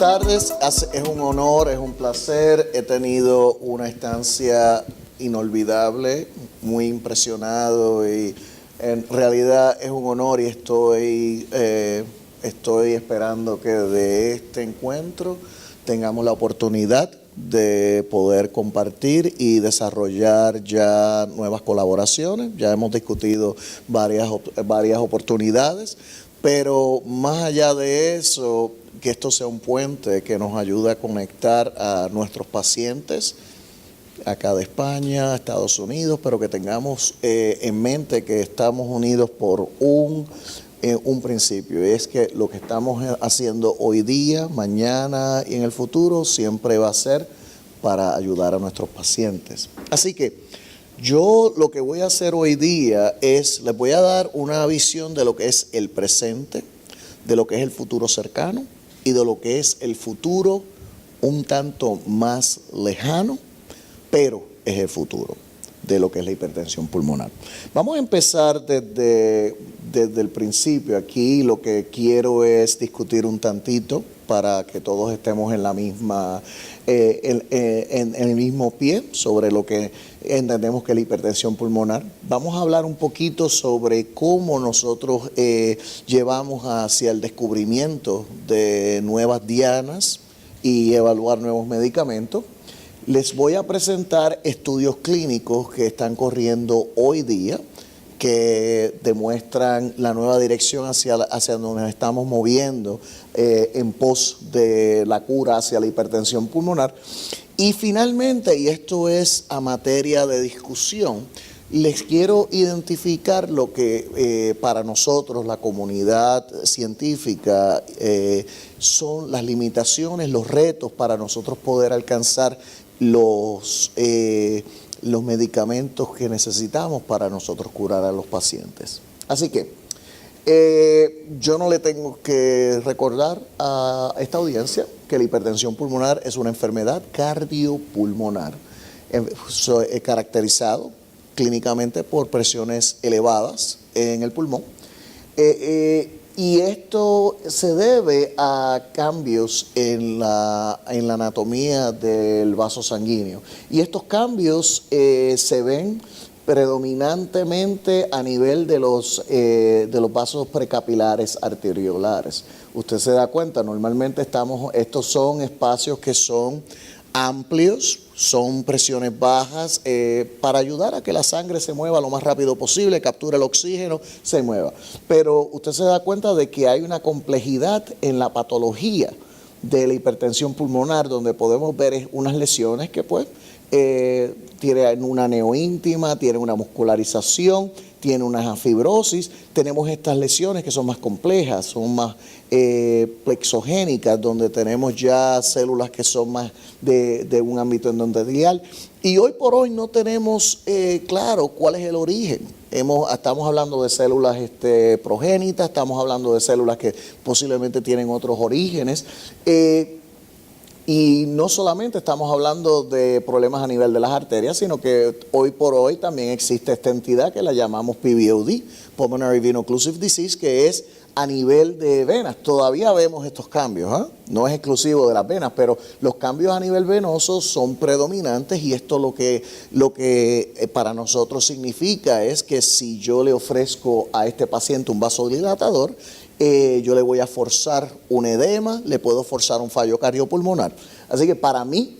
tardes, es un honor, es un placer. He tenido una estancia inolvidable, muy impresionado y en realidad es un honor y estoy esperando que de este encuentro tengamos la oportunidad de poder compartir y desarrollar ya nuevas colaboraciones. Ya hemos discutido varias oportunidades, pero más allá de eso, que esto sea un puente que nos ayude a conectar a nuestros pacientes acá de España, Estados Unidos, pero que tengamos en mente que estamos unidos por un principio, y es que lo que estamos haciendo hoy día, mañana y en el futuro siempre va a ser para ayudar a nuestros pacientes. Así que yo lo que voy a hacer hoy día es, les voy a dar una visión de lo que es el presente, de lo que es el futuro cercano y de lo que es el futuro un tanto más lejano, pero es el futuro de lo que es la hipertensión pulmonar. Vamos a empezar desde el principio. Aquí lo que quiero es discutir un tantito para que todos estemos en la misma, en el mismo pie sobre lo que entendemos que es la hipertensión pulmonar. Vamos a hablar un poquito sobre cómo nosotros llevamos hacia el descubrimiento de nuevas dianas y evaluar nuevos medicamentos. Les voy a presentar estudios clínicos que están corriendo hoy día, que demuestran la nueva dirección hacia donde nos estamos moviendo en pos de la cura hacia la hipertensión pulmonar. Y finalmente, y esto es a materia de discusión, les quiero identificar lo que para nosotros, la comunidad científica, son las limitaciones, los retos para nosotros poder alcanzar los medicamentos que necesitamos para nosotros curar a los pacientes. Así que yo no le tengo que recordar a esta audiencia que la hipertensión pulmonar es una enfermedad cardiopulmonar, caracterizado clínicamente por presiones elevadas en el pulmón. Y esto se debe a cambios en la anatomía del vaso sanguíneo. Y estos cambios se ven predominantemente a nivel de los vasos precapilares arteriolares. Usted se da cuenta, normalmente estos son espacios que son amplios, son presiones bajas para ayudar a que la sangre se mueva lo más rápido posible, capture el oxígeno, se mueva. Pero usted se da cuenta de que hay una complejidad en la patología de la hipertensión pulmonar, donde podemos ver unas lesiones que pues tienen una neoíntima, tienen una muscularización, tiene una fibrosis. Tenemos estas lesiones que son más complejas, son más plexogénicas, donde tenemos ya células que son más de un ámbito endotelial. Y hoy por hoy no tenemos claro cuál es el origen. Estamos hablando de células progénitas, estamos hablando de células que posiblemente tienen otros orígenes. Y no solamente estamos hablando de problemas a nivel de las arterias, sino que hoy por hoy también existe esta entidad que la llamamos PVOD, Pulmonary Vein Occlusive Disease, que es a nivel de venas. Todavía vemos estos cambios, no es exclusivo de las venas, pero los cambios a nivel venoso son predominantes, y esto lo que para nosotros significa es que si yo le ofrezco a este paciente un vasodilatador, yo le voy a forzar un edema, le puedo forzar un fallo cardiopulmonar. Así que para mí,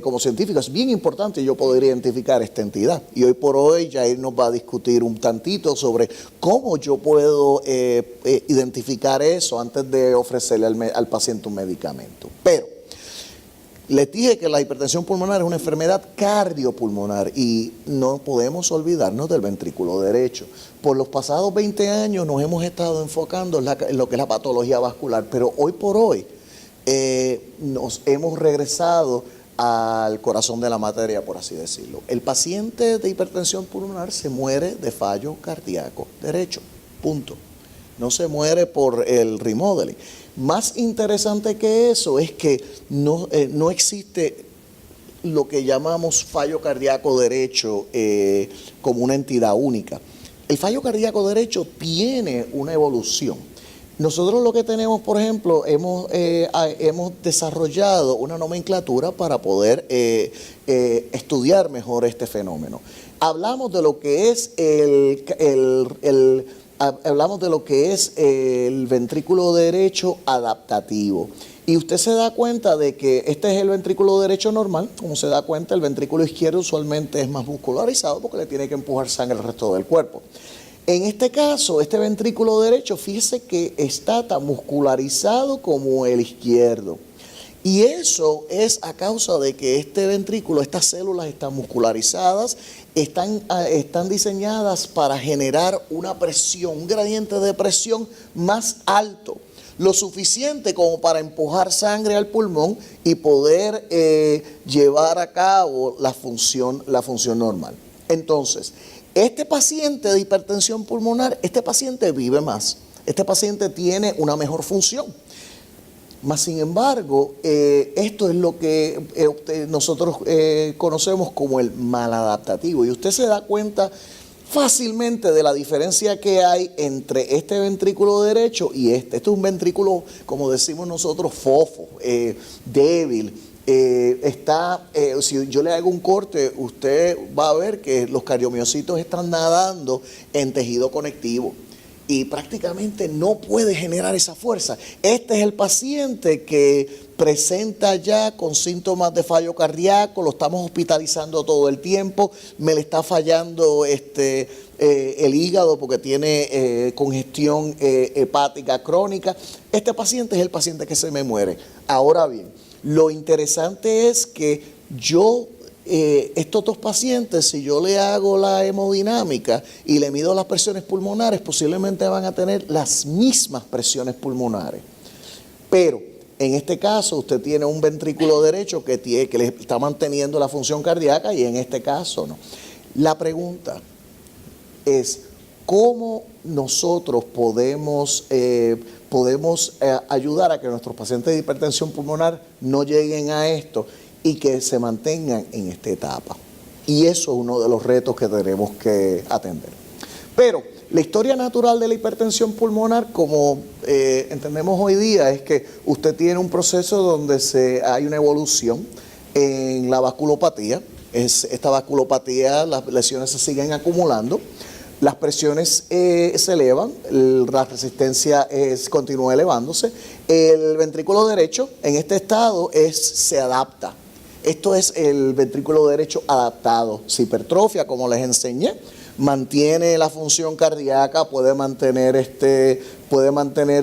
como científico, es bien importante yo poder identificar esta entidad. Y hoy por hoy Jair nos va a discutir un tantito sobre cómo yo puedo identificar eso antes de ofrecerle al paciente un medicamento. Pero les dije que la hipertensión pulmonar es una enfermedad cardiopulmonar y no podemos olvidarnos del ventrículo derecho. Por los pasados 20 años nos hemos estado enfocando en lo que es la patología vascular, pero hoy por hoy nos hemos regresado al corazón de la materia, por así decirlo. El paciente de hipertensión pulmonar se muere de fallo cardíaco derecho, punto. No se muere por el remodeling. Más interesante que eso es que no existe lo que llamamos fallo cardíaco derecho como una entidad única. El fallo cardíaco derecho tiene una evolución. Nosotros lo que tenemos, por ejemplo, hemos desarrollado una nomenclatura para poder estudiar mejor este fenómeno. Hablamos de lo que es hablamos de lo que es el ventrículo derecho adaptativo. Y usted se da cuenta de que este es el ventrículo derecho normal. Como se da cuenta, el ventrículo izquierdo usualmente es más muscularizado porque le tiene que empujar sangre al resto del cuerpo. En este caso, este ventrículo derecho, fíjese que está tan muscularizado como el izquierdo. Y eso es a causa de que este ventrículo, estas células están muscularizadas, están diseñadas para generar una presión, un gradiente de presión más alto, lo suficiente como para empujar sangre al pulmón y poder llevar a cabo la función normal. Entonces, este paciente de hipertensión pulmonar, este paciente vive más, este paciente tiene una mejor función. Mas, sin embargo, esto es lo que nosotros conocemos como el maladaptativo. Y usted se da cuenta fácilmente de la diferencia que hay entre este ventrículo derecho y este. Este es un ventrículo, como decimos nosotros, fofo, débil. Si yo le hago un corte, usted va a ver que los cardiomiocitos están nadando en tejido conectivo y prácticamente no puede generar esa fuerza. Este es el paciente que presenta ya con síntomas de fallo cardíaco, lo estamos hospitalizando todo el tiempo, me le está fallando el hígado porque tiene congestión hepática crónica. Este paciente es el paciente que se me muere. Ahora bien, lo interesante es que estos dos pacientes, si yo le hago la hemodinámica y le mido las presiones pulmonares, posiblemente van a tener las mismas presiones pulmonares. Pero en este caso usted tiene un ventrículo derecho que le está manteniendo la función cardíaca y en este caso no. La pregunta es, ¿cómo nosotros podemos ayudar a que nuestros pacientes de hipertensión pulmonar no lleguen a esto y que se mantengan en esta etapa? Y eso es uno de los retos que tenemos que atender. Pero la historia natural de la hipertensión pulmonar, como entendemos hoy día, es que usted tiene un proceso donde hay una evolución en la vasculopatía. Esta vasculopatía, las lesiones se siguen acumulando, las presiones se elevan, la resistencia continúa elevándose. El ventrículo derecho en este estado se adapta. Esto es el ventrículo derecho adaptado. Se hipertrofia, como les enseñé, mantiene la función cardíaca, puede mantener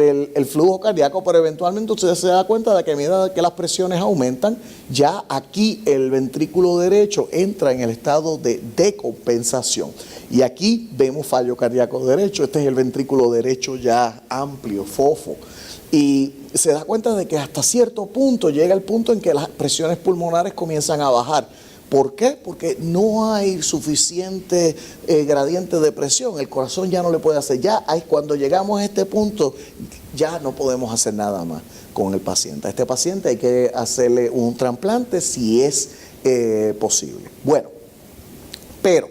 el flujo cardíaco, pero eventualmente usted se da cuenta de que a medida que las presiones aumentan, ya aquí el ventrículo derecho entra en el estado de decompensación. Y aquí vemos fallo cardíaco derecho. Este es el ventrículo derecho ya amplio, fofo. Y se da cuenta de que hasta cierto punto llega el punto en que las presiones pulmonares comienzan a bajar. ¿Por qué? Porque no hay suficiente gradiente de presión. El corazón ya no le puede hacer. Cuando llegamos a este punto, ya no podemos hacer nada más con el paciente. A este paciente hay que hacerle un trasplante si es posible. Bueno, pero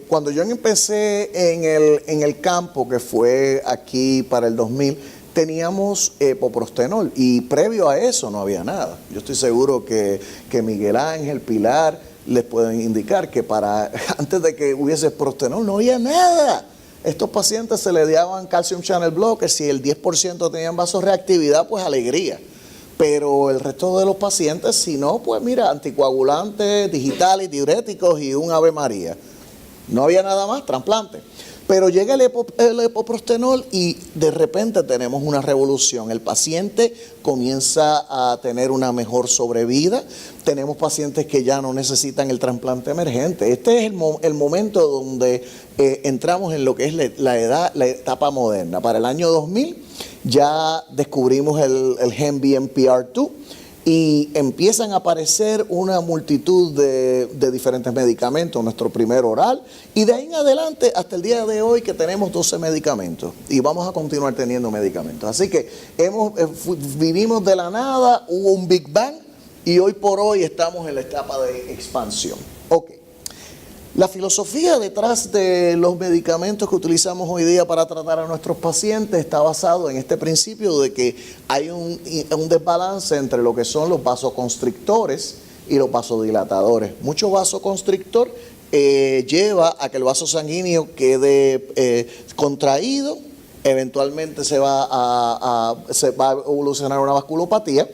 cuando yo empecé en el campo, que fue aquí para el 2000, teníamos epoprostenol y previo a eso no había nada. Yo estoy seguro que Miguel Ángel, Pilar, les pueden indicar que antes de que hubiese prostenol no había nada. Estos pacientes se le daban calcium channel blockers, si el 10% tenían vasoreactividad, pues alegría. Pero el resto de los pacientes, si no, pues mira, anticoagulantes, digitales, diuréticos y un Ave María. No había nada más, trasplante. Pero llega el epoprostenol y de repente tenemos una revolución. El paciente comienza a tener una mejor sobrevida. Tenemos pacientes que ya no necesitan el trasplante emergente. Este es el momento donde entramos en lo que es la etapa moderna. Para el año 2000 ya descubrimos el gen BMPR2. Y empiezan a aparecer una multitud de diferentes medicamentos, nuestro primer oral, y de ahí en adelante hasta el día de hoy que tenemos 12 medicamentos y vamos a continuar teniendo medicamentos. Así que vivimos de la nada, hubo un Big Bang y hoy por hoy estamos en la etapa de expansión. Ok. La filosofía detrás de los medicamentos que utilizamos hoy día para tratar a nuestros pacientes está basado en este principio de que hay un desbalance entre lo que son los vasoconstrictores y los vasodilatadores. Mucho vasoconstrictor lleva a que el vaso sanguíneo quede contraído, eventualmente se va a evolucionar una vasculopatía,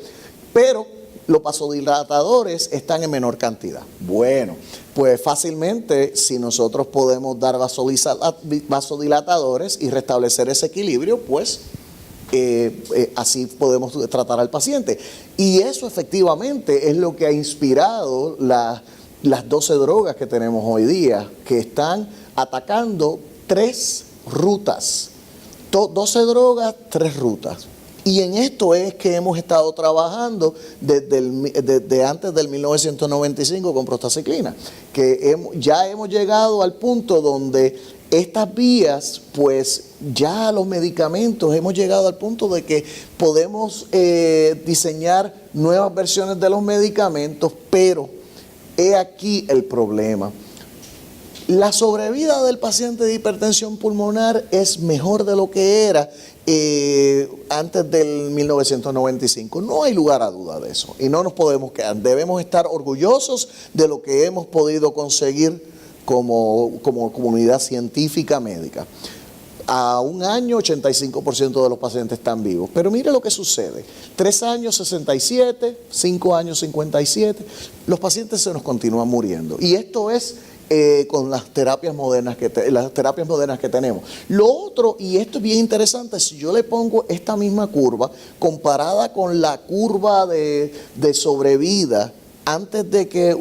pero los vasodilatadores están en menor cantidad. Bueno, pues fácilmente si nosotros podemos dar vasodilatadores y restablecer ese equilibrio, pues así podemos tratar al paciente. Y eso efectivamente es lo que ha inspirado las 12 drogas que tenemos hoy día, que están atacando 3 rutas. 12 drogas, 3 rutas. Y en esto es que hemos estado trabajando desde antes del 1995 con prostaciclina, que ya hemos llegado al punto donde estas vías, pues ya los medicamentos, hemos llegado al punto de que podemos diseñar nuevas versiones de los medicamentos, pero he aquí el problema. La sobrevida del paciente de hipertensión pulmonar es mejor de lo que era antes del 1995. No hay lugar a duda de eso y no nos podemos quedar. Debemos estar orgullosos de lo que hemos podido conseguir como comunidad científica médica. A un año, 85% de los pacientes están vivos. Pero mire lo que sucede. 3 años, 67, 5 años, 57. Los pacientes se nos continúan muriendo. Y esto es con las terapias modernas que tenemos. Lo otro, y esto es bien interesante, si yo le pongo esta misma curva comparada con la curva de sobrevida antes de que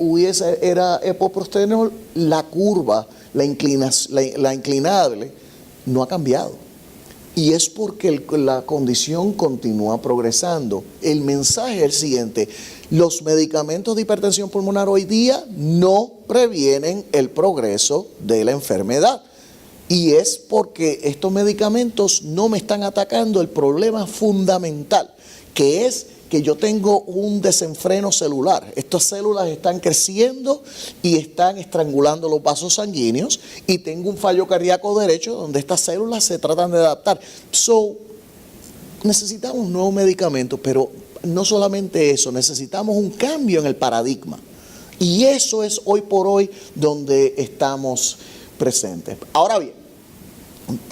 era epoprostenol, la curva, la inclinable, no ha cambiado. Y es porque la condición continúa progresando. El mensaje es el siguiente: los medicamentos de hipertensión pulmonar hoy día no previenen el progreso de la enfermedad. Y es porque estos medicamentos no me están atacando el problema fundamental, que es que yo tengo un desenfreno celular. Estas células están creciendo y están estrangulando los vasos sanguíneos y tengo un fallo cardíaco derecho donde estas células se tratan de adaptar. Necesitamos nuevos medicamentos, pero no solamente eso, necesitamos un cambio en el paradigma. Y eso es hoy por hoy donde estamos presentes. Ahora bien,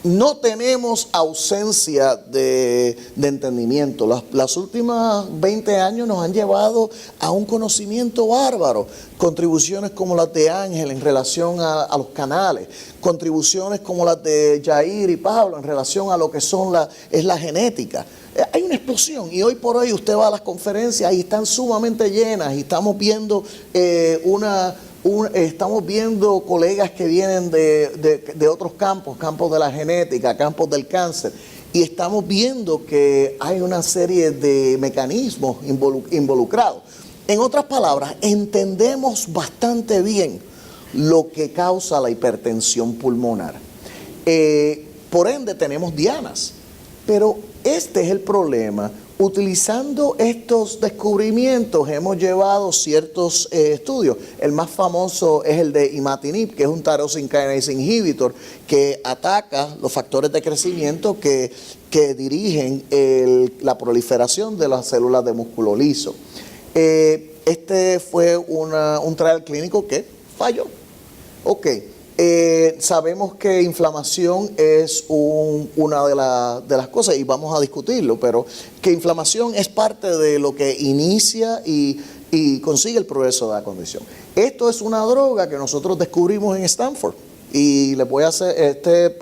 no tenemos ausencia de entendimiento. Las últimas 20 años nos han llevado a un conocimiento bárbaro. Contribuciones como las de Ángel en relación a los canales, contribuciones como las de Jair y Pablo en relación a lo que es la genética. Hay una explosión y hoy por hoy usted va a las conferencias y están sumamente llenas y estamos viendo estamos viendo colegas que vienen de otros campos de la genética, campos del cáncer, y estamos viendo que hay una serie de mecanismos involucrados. En otras palabras, entendemos bastante bien lo que causa la hipertensión pulmonar. Por ende, tenemos dianas, pero este es el problema. Utilizando estos descubrimientos hemos llevado ciertos estudios. El más famoso es el de imatinib, que es un tyrosine kinase inhibitor que ataca los factores de crecimiento que dirigen la proliferación de las células de músculo liso. Este fue un trial clínico que falló. Ok. Sabemos que inflamación es una de las cosas, y vamos a discutirlo, pero que inflamación es parte de lo que inicia y consigue el progreso de la condición. Esto es una droga que nosotros descubrimos en Stanford. Y les voy a hacer,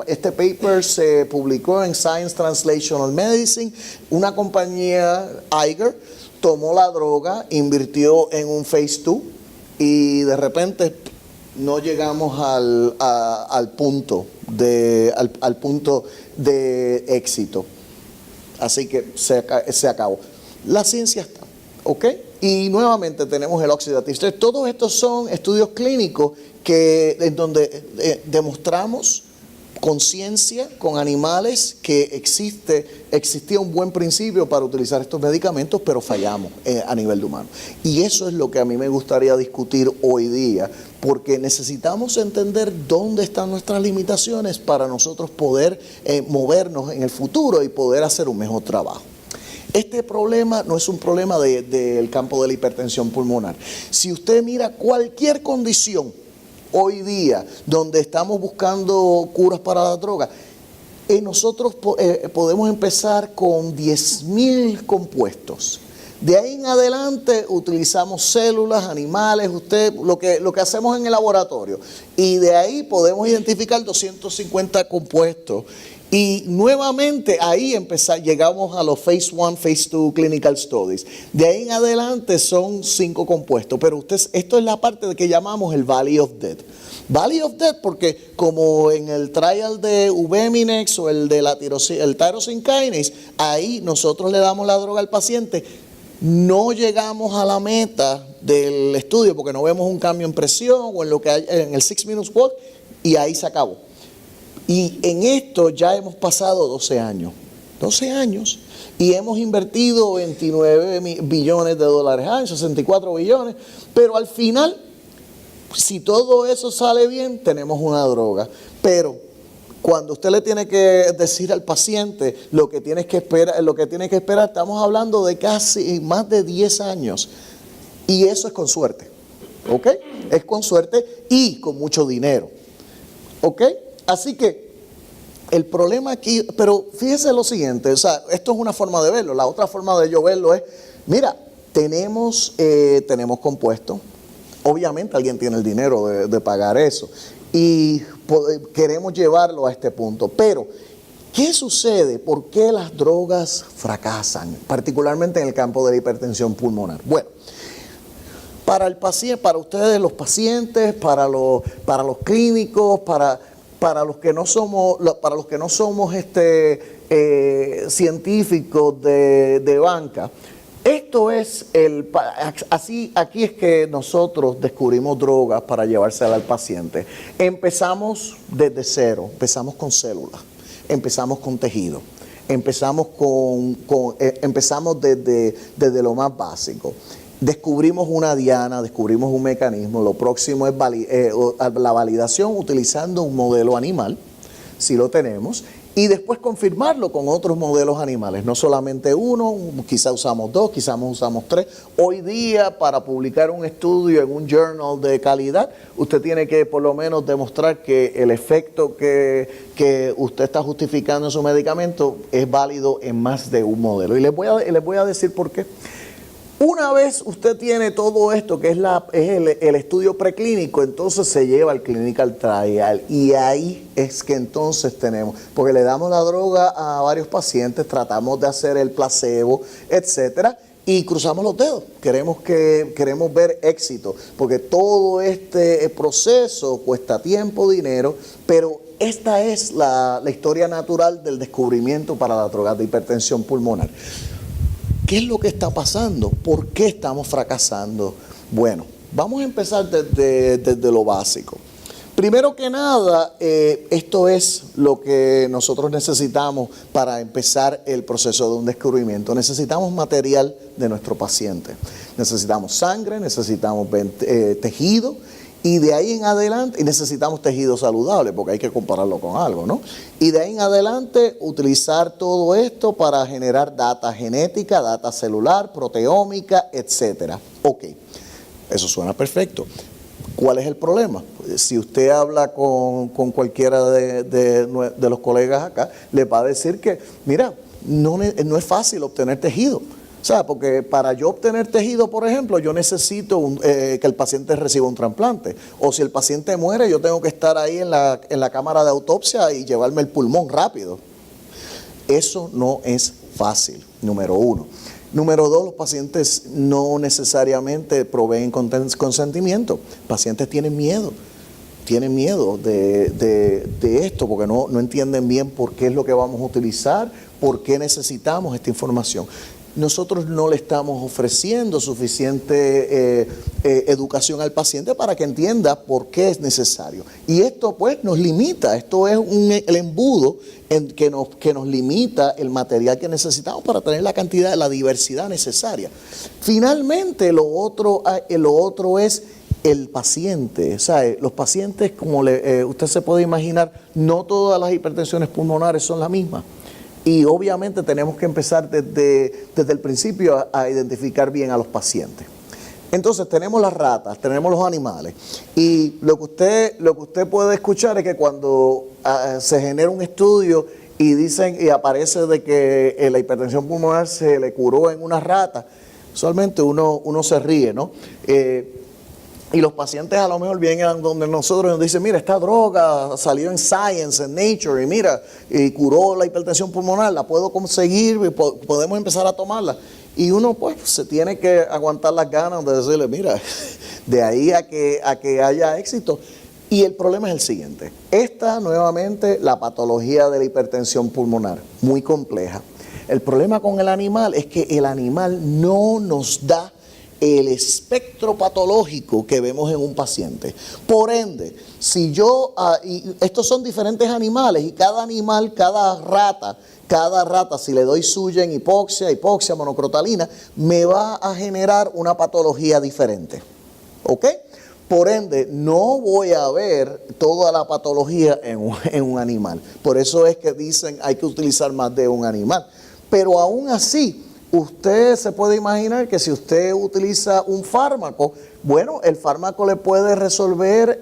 este paper se publicó en Science Translational Medicine. Una compañía, Eiger, tomó la droga, invirtió en un Phase 2 y de repente no llegamos al punto de éxito. Así que se acabó. La ciencia está, ¿ok? Y nuevamente tenemos el oxidative stress. Todos estos son estudios clínicos en donde demostramos con ciencia, con animales, que existía un buen principio para utilizar estos medicamentos, pero fallamos a nivel de humano. Y eso es lo que a mí me gustaría discutir hoy día, porque necesitamos entender dónde están nuestras limitaciones para nosotros poder movernos en el futuro y poder hacer un mejor trabajo. Este problema no es un problema del campo de la hipertensión pulmonar. Si usted mira cualquier condición hoy día donde estamos buscando curas para la droga, nosotros podemos empezar con 10.000 compuestos. De ahí en adelante utilizamos células, animales, lo que hacemos en el laboratorio. Y de ahí podemos identificar 250 compuestos. Y nuevamente ahí llegamos a los Phase 1, Phase 2 Clinical Studies. De ahí en adelante son 5 compuestos. Pero esto es la parte de que llamamos el Valley of Death. Valley of Death porque como en el trial de Ubeminex o el de el tyrosine kinase, ahí nosotros le damos la droga al paciente. No llegamos a la meta del estudio porque no vemos un cambio en presión o en lo que hay en el 6 minutes walk y ahí se acabó. Y en esto ya hemos pasado 12 años. 12 años y hemos invertido 29 billones de dólares años, 64 billones, pero al final, si todo eso sale bien, tenemos una droga. Pero cuando usted le tiene que decir al paciente lo que tiene que esperar, estamos hablando de casi más de 10 años. Y eso es con suerte, ¿ok? Es con suerte y con mucho dinero, ¿ok? Así que el problema aquí, pero fíjese lo siguiente, o sea, esto es una forma de verlo. La otra forma de yo verlo es, mira, tenemos compuestos. Obviamente alguien tiene el dinero de pagar eso. Y queremos llevarlo a este punto. Pero, ¿qué sucede? ¿Por qué las drogas fracasan? Particularmente en el campo de la hipertensión pulmonar. Bueno, para el paciente, para ustedes los pacientes, para los clínicos, para los que no somos científicos de banca. Esto es aquí es que nosotros descubrimos drogas para llevárselas al paciente. Empezamos desde cero, empezamos con células, empezamos con tejido, empezamos desde lo más básico. Descubrimos una diana, descubrimos un mecanismo. Lo próximo es la validación utilizando un modelo animal, si lo tenemos. Y después confirmarlo con otros modelos animales, no solamente uno, quizá usamos 2, quizás usamos 3. Hoy día, para publicar un estudio en un journal de calidad, usted tiene que por lo menos demostrar que el efecto que usted está justificando en su medicamento es válido en más de un modelo. Y les voy a decir por qué. Una vez usted tiene todo esto, que es el estudio preclínico, entonces se lleva al clinical trial y ahí es que entonces tenemos, porque le damos la droga a varios pacientes, tratamos de hacer el placebo, etcétera, y cruzamos los dedos. Queremos ver éxito, porque todo este proceso cuesta tiempo, dinero, pero esta es la historia natural del descubrimiento para las drogas de hipertensión pulmonar. ¿Qué es lo que está pasando? ¿Por qué estamos fracasando? Bueno, vamos a empezar desde lo básico. Primero que nada, esto es lo que nosotros necesitamos para empezar el proceso de un descubrimiento. Necesitamos material de nuestro paciente. Necesitamos sangre, necesitamos tejido. Y de ahí en adelante, y necesitamos tejido saludable, porque hay que compararlo con algo, ¿no? Y de ahí en adelante, utilizar todo esto para generar data genética, data celular, proteómica, etcétera. Ok, eso suena perfecto. ¿Cuál es el problema? Si usted habla con cualquiera de los colegas acá, le va a decir que, mira, no es fácil obtener tejido. O sea, porque para yo obtener tejido, por ejemplo, yo necesito que el paciente reciba un trasplante. O si el paciente muere, yo tengo que estar ahí en la cámara de autopsia y llevarme el pulmón rápido. Eso no es fácil, número uno. Número dos, los pacientes no necesariamente proveen consentimiento. Pacientes tienen miedo de esto porque no entienden bien por qué es lo que vamos a utilizar, por qué necesitamos esta información. Nosotros no le estamos ofreciendo suficiente educación al paciente para que entienda por qué es necesario. Y esto pues nos limita, esto es el embudo que nos limita el material que necesitamos para tener la cantidad, la diversidad necesaria. Finalmente lo otro es el paciente, ¿sabe? Los pacientes, como usted se puede imaginar, no todas las hipertensiones pulmonares son las mismas. Y obviamente tenemos que empezar desde el principio a identificar bien a los pacientes. Entonces tenemos las ratas, tenemos los animales. Y lo que usted puede escuchar es que cuando se genera un estudio y dicen y aparece de que la hipertensión pulmonar se le curó en una rata, usualmente uno se ríe, ¿no? Y los pacientes a lo mejor vienen a donde nosotros y nos dicen, mira, esta droga salió en Science, en Nature, y mira, y curó la hipertensión pulmonar, la puedo conseguir, y podemos empezar a tomarla. Y uno pues se tiene que aguantar las ganas de decirle, mira, de ahí a que haya éxito. Y el problema es el siguiente, esta nuevamente la patología de la hipertensión pulmonar, muy compleja. El problema con el animal es que el animal no nos da el espectro patológico que vemos en un paciente. Por ende, si yo, y estos son diferentes animales y cada animal, cada rata, si le doy Sugen, hipoxia, monocrotalina, me va a generar una patología diferente. ¿Ok? Por ende, no voy a ver toda la patología en un animal. Por eso es que dicen hay que utilizar más de un animal. Pero aún así, usted se puede imaginar que si usted utiliza un fármaco, bueno, el fármaco le puede resolver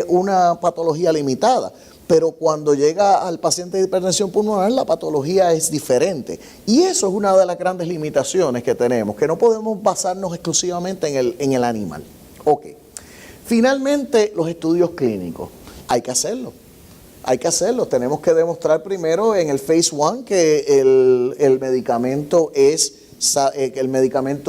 una patología limitada. Pero cuando llega al paciente de hipertensión pulmonar, la patología es diferente. Y eso es una de las grandes limitaciones que tenemos, que no podemos basarnos exclusivamente en el animal. Ok. Finalmente, los estudios clínicos. Hay que hacerlo. Tenemos que demostrar primero en el Phase 1 que el medicamento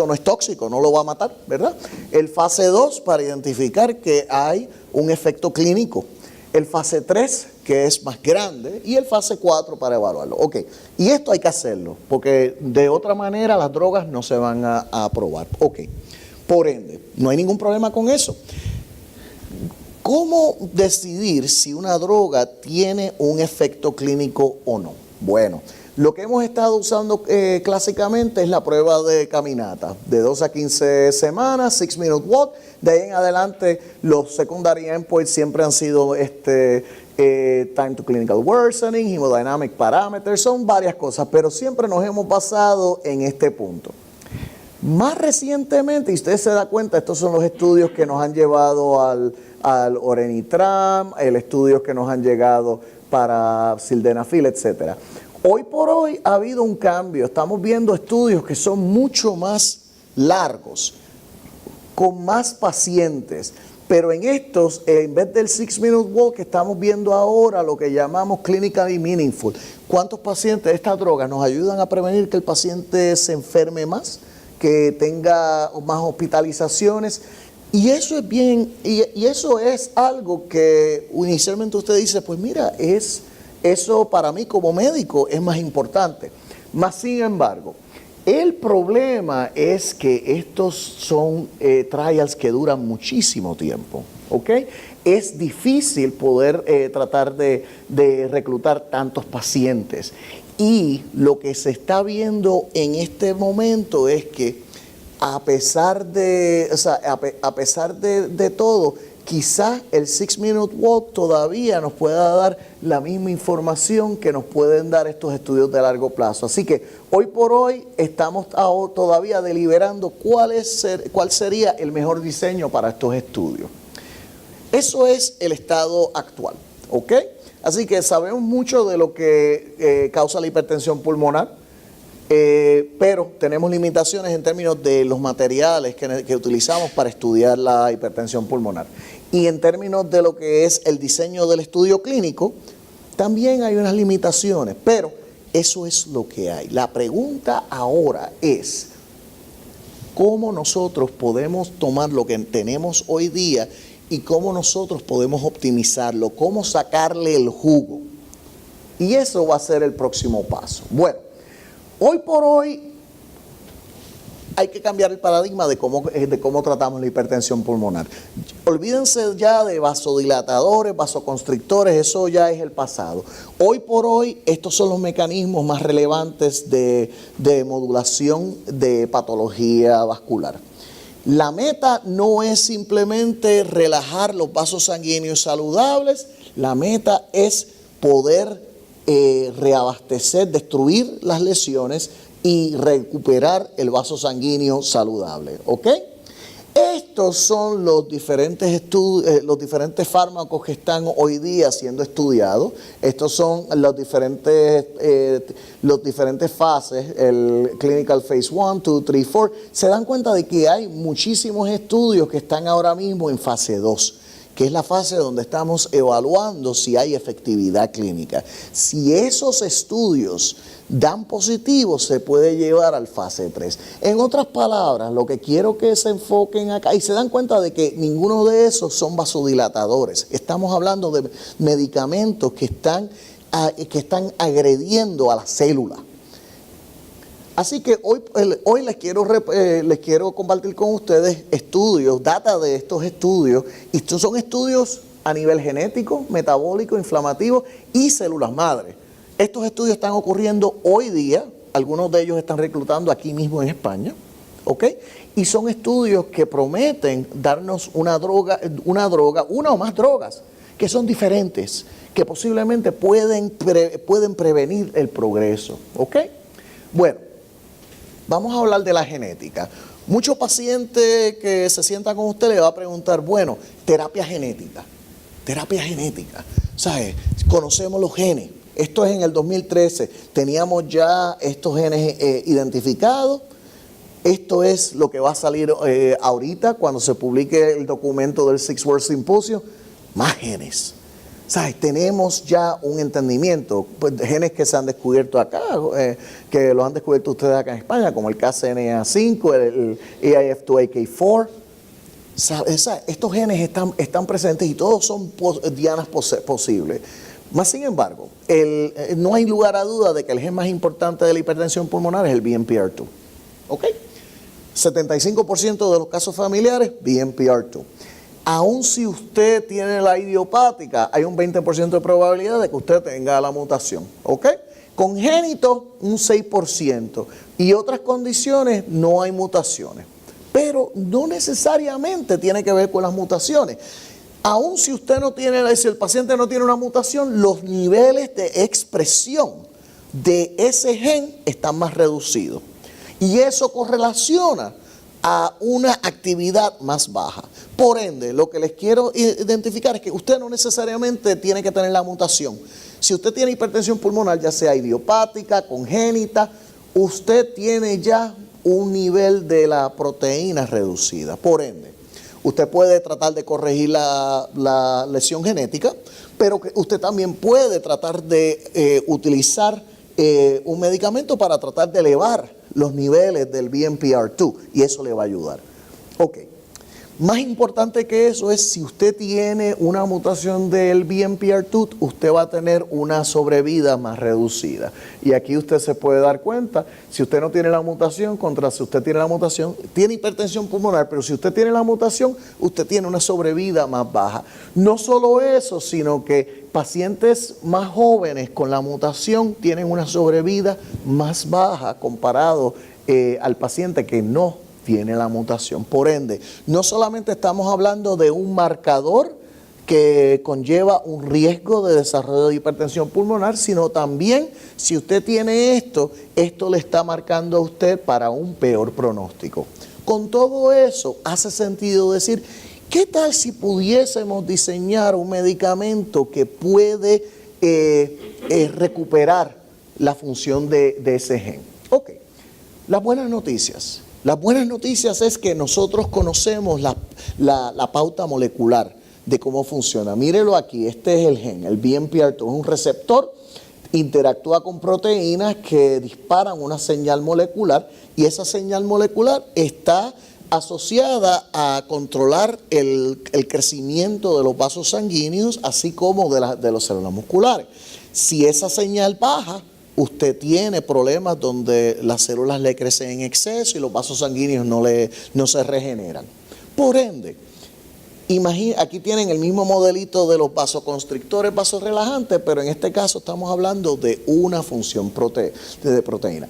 no es tóxico, no lo va a matar, ¿verdad? El Fase 2 para identificar que hay un efecto clínico. El Fase 3, que es más grande, y el Fase 4 para evaluarlo. Ok, y esto hay que hacerlo, porque de otra manera las drogas no se van a aprobar. Ok, por ende, no hay ningún problema con eso. ¿Cómo decidir si una droga tiene un efecto clínico o no? Bueno, lo que hemos estado usando clásicamente es la prueba de caminata, de 2 a 15 semanas, 6-minute walk. De ahí en adelante, los secondary endpoints siempre han sido time to clinical worsening, hemodynamic parameters, son varias cosas, pero siempre nos hemos basado en este punto. Más recientemente, y usted se da cuenta, estos son los estudios que nos han llevado al Orenitram, el estudio que nos han llegado para sildenafil, etcétera. Hoy por hoy ha habido un cambio, estamos viendo estudios que son mucho más largos, con más pacientes, pero en estos, en vez del 6-minute walk, estamos viendo ahora lo que llamamos clinically meaningful. ¿Cuántos pacientes de estas drogas nos ayudan a prevenir que el paciente se enferme más, que tenga más hospitalizaciones? Y eso es bien, y eso es algo que inicialmente usted dice, pues mira, eso para mí como médico es más importante. Más sin embargo, el problema es que estos son trials que duran muchísimo tiempo, ¿ok? Es difícil poder tratar de reclutar tantos pacientes. Y lo que se está viendo en este momento es que a pesar de todo, quizás el 6-minute walk todavía nos pueda dar la misma información que nos pueden dar estos estudios de largo plazo. Así que hoy por hoy estamos todavía deliberando cuál sería el mejor diseño para estos estudios. Eso es el estado actual, ¿ok? Así que sabemos mucho de lo que causa la hipertensión pulmonar. Pero tenemos limitaciones en términos de los materiales que utilizamos para estudiar la hipertensión pulmonar. Y en términos de lo que es el diseño del estudio clínico, también hay unas limitaciones, pero eso es lo que hay. La pregunta ahora es, ¿cómo nosotros podemos tomar lo que tenemos hoy día y cómo nosotros podemos optimizarlo? ¿Cómo sacarle el jugo? Y eso va a ser el próximo paso. Bueno, hoy por hoy hay que cambiar el paradigma de cómo tratamos la hipertensión pulmonar. Olvídense ya de vasodilatadores, vasoconstrictores, eso ya es el pasado. Hoy por hoy estos son los mecanismos más relevantes de modulación de patología vascular. La meta no es simplemente relajar los vasos sanguíneos saludables, la meta es poder reabastecer, destruir las lesiones y recuperar el vaso sanguíneo saludable, ¿ok? Estos son los diferentes fármacos que están hoy día siendo estudiados. Estos son las diferentes fases, el Clinical Phase 1, 2, 3, 4. Se dan cuenta de que hay muchísimos estudios que están ahora mismo en fase 2, que es la fase donde estamos evaluando si hay efectividad clínica. Si esos estudios dan positivo, se puede llevar al fase 3. En otras palabras, lo que quiero que se enfoquen acá, y se dan cuenta de que ninguno de esos son vasodilatadores. Estamos hablando de medicamentos que están agrediendo a la célula. Así que hoy les quiero compartir con ustedes estudios, data de estos estudios, y estos son estudios a nivel genético, metabólico, inflamativo y células madre. Estos estudios están ocurriendo hoy día, algunos de ellos están reclutando aquí mismo en España, ¿ok? Y son estudios que prometen darnos una droga, una o más drogas, que son diferentes, que posiblemente pueden prevenir el progreso, ¿ok? Bueno, vamos a hablar de la genética. Muchos pacientes que se sientan con usted le va a preguntar, bueno, terapia genética, ¿sabes? Conocemos los genes. Esto es en el 2013, teníamos ya estos genes identificados. Esto es lo que va a salir ahorita cuando se publique el documento del Six World Symposium. Más genes. ¿Sabes? Tenemos ya un entendimiento, pues, de genes que se han descubierto acá, que los han descubierto ustedes acá en España, como el KCNA5, el EIF2AK4. ¿Sabes? Estos genes están presentes y todos son dianas posibles. Más sin embargo, no hay lugar a duda de que el gen más importante de la hipertensión pulmonar es el BMPR2. ¿Ok? 75% de los casos familiares, BMPR2. Aun si usted tiene la idiopática, hay un 20% de probabilidad de que usted tenga la mutación. ¿Ok? Congénito, un 6%. Y otras condiciones, no hay mutaciones. Pero no necesariamente tiene que ver con las mutaciones. Aun si usted no tiene, si el paciente no tiene una mutación, los niveles de expresión de ese gen están más reducidos. Y eso correlaciona a una actividad más baja. Por ende, lo que les quiero identificar es que usted no necesariamente tiene que tener la mutación. Si usted tiene hipertensión pulmonar, ya sea idiopática, congénita, usted tiene ya un nivel de la proteína reducida. Por ende, usted puede tratar de corregir la lesión genética, pero que usted también puede tratar de utilizar un medicamento para tratar de elevar los niveles del BMPR2 y eso le va a ayudar. Ok. Más importante que eso es si usted tiene una mutación del BMPR2, usted va a tener una sobrevida más reducida. Y aquí usted se puede dar cuenta, si usted no tiene la mutación, contra si usted tiene la mutación, tiene hipertensión pulmonar, pero si usted tiene la mutación, usted tiene una sobrevida más baja. No solo eso, sino que pacientes más jóvenes con la mutación tienen una sobrevida más baja comparado al paciente que no tiene la mutación. Por ende, no solamente estamos hablando de un marcador que conlleva un riesgo de desarrollo de hipertensión pulmonar, sino también si usted tiene esto le está marcando a usted para un peor pronóstico. Con todo eso, hace sentido decir, ¿qué tal si pudiésemos diseñar un medicamento que puede recuperar la función de ese gen? Ok, las buenas noticias. Las buenas noticias es que nosotros conocemos la pauta molecular de cómo funciona. Mírelo aquí, este es el gen, el BMPR2, es un receptor, interactúa con proteínas que disparan una señal molecular y esa señal molecular está asociada a controlar el crecimiento de los vasos sanguíneos, así como de las células musculares. Si esa señal baja, usted tiene problemas donde las células le crecen en exceso y los vasos sanguíneos no se regeneran. Por ende, aquí tienen el mismo modelito de los vasoconstrictores, vasorelajantes, pero en este caso estamos hablando de una función de proteína.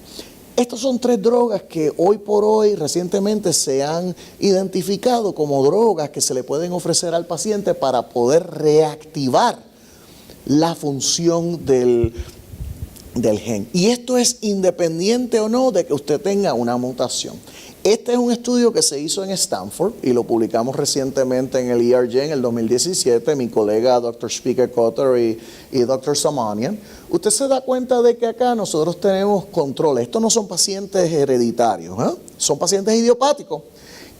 Estas son 3 drogas que hoy por hoy recientemente se han identificado como drogas que se le pueden ofrecer al paciente para poder reactivar la función del gen. Y esto es independiente o no de que usted tenga una mutación. Este es un estudio que se hizo en Stanford y lo publicamos recientemente en el ERJ en el 2017, mi colega Dr. Spiegel-Cotter y Dr. Samanian. Usted se da cuenta de que acá nosotros tenemos controles. Estos no son pacientes hereditarios, son pacientes idiopáticos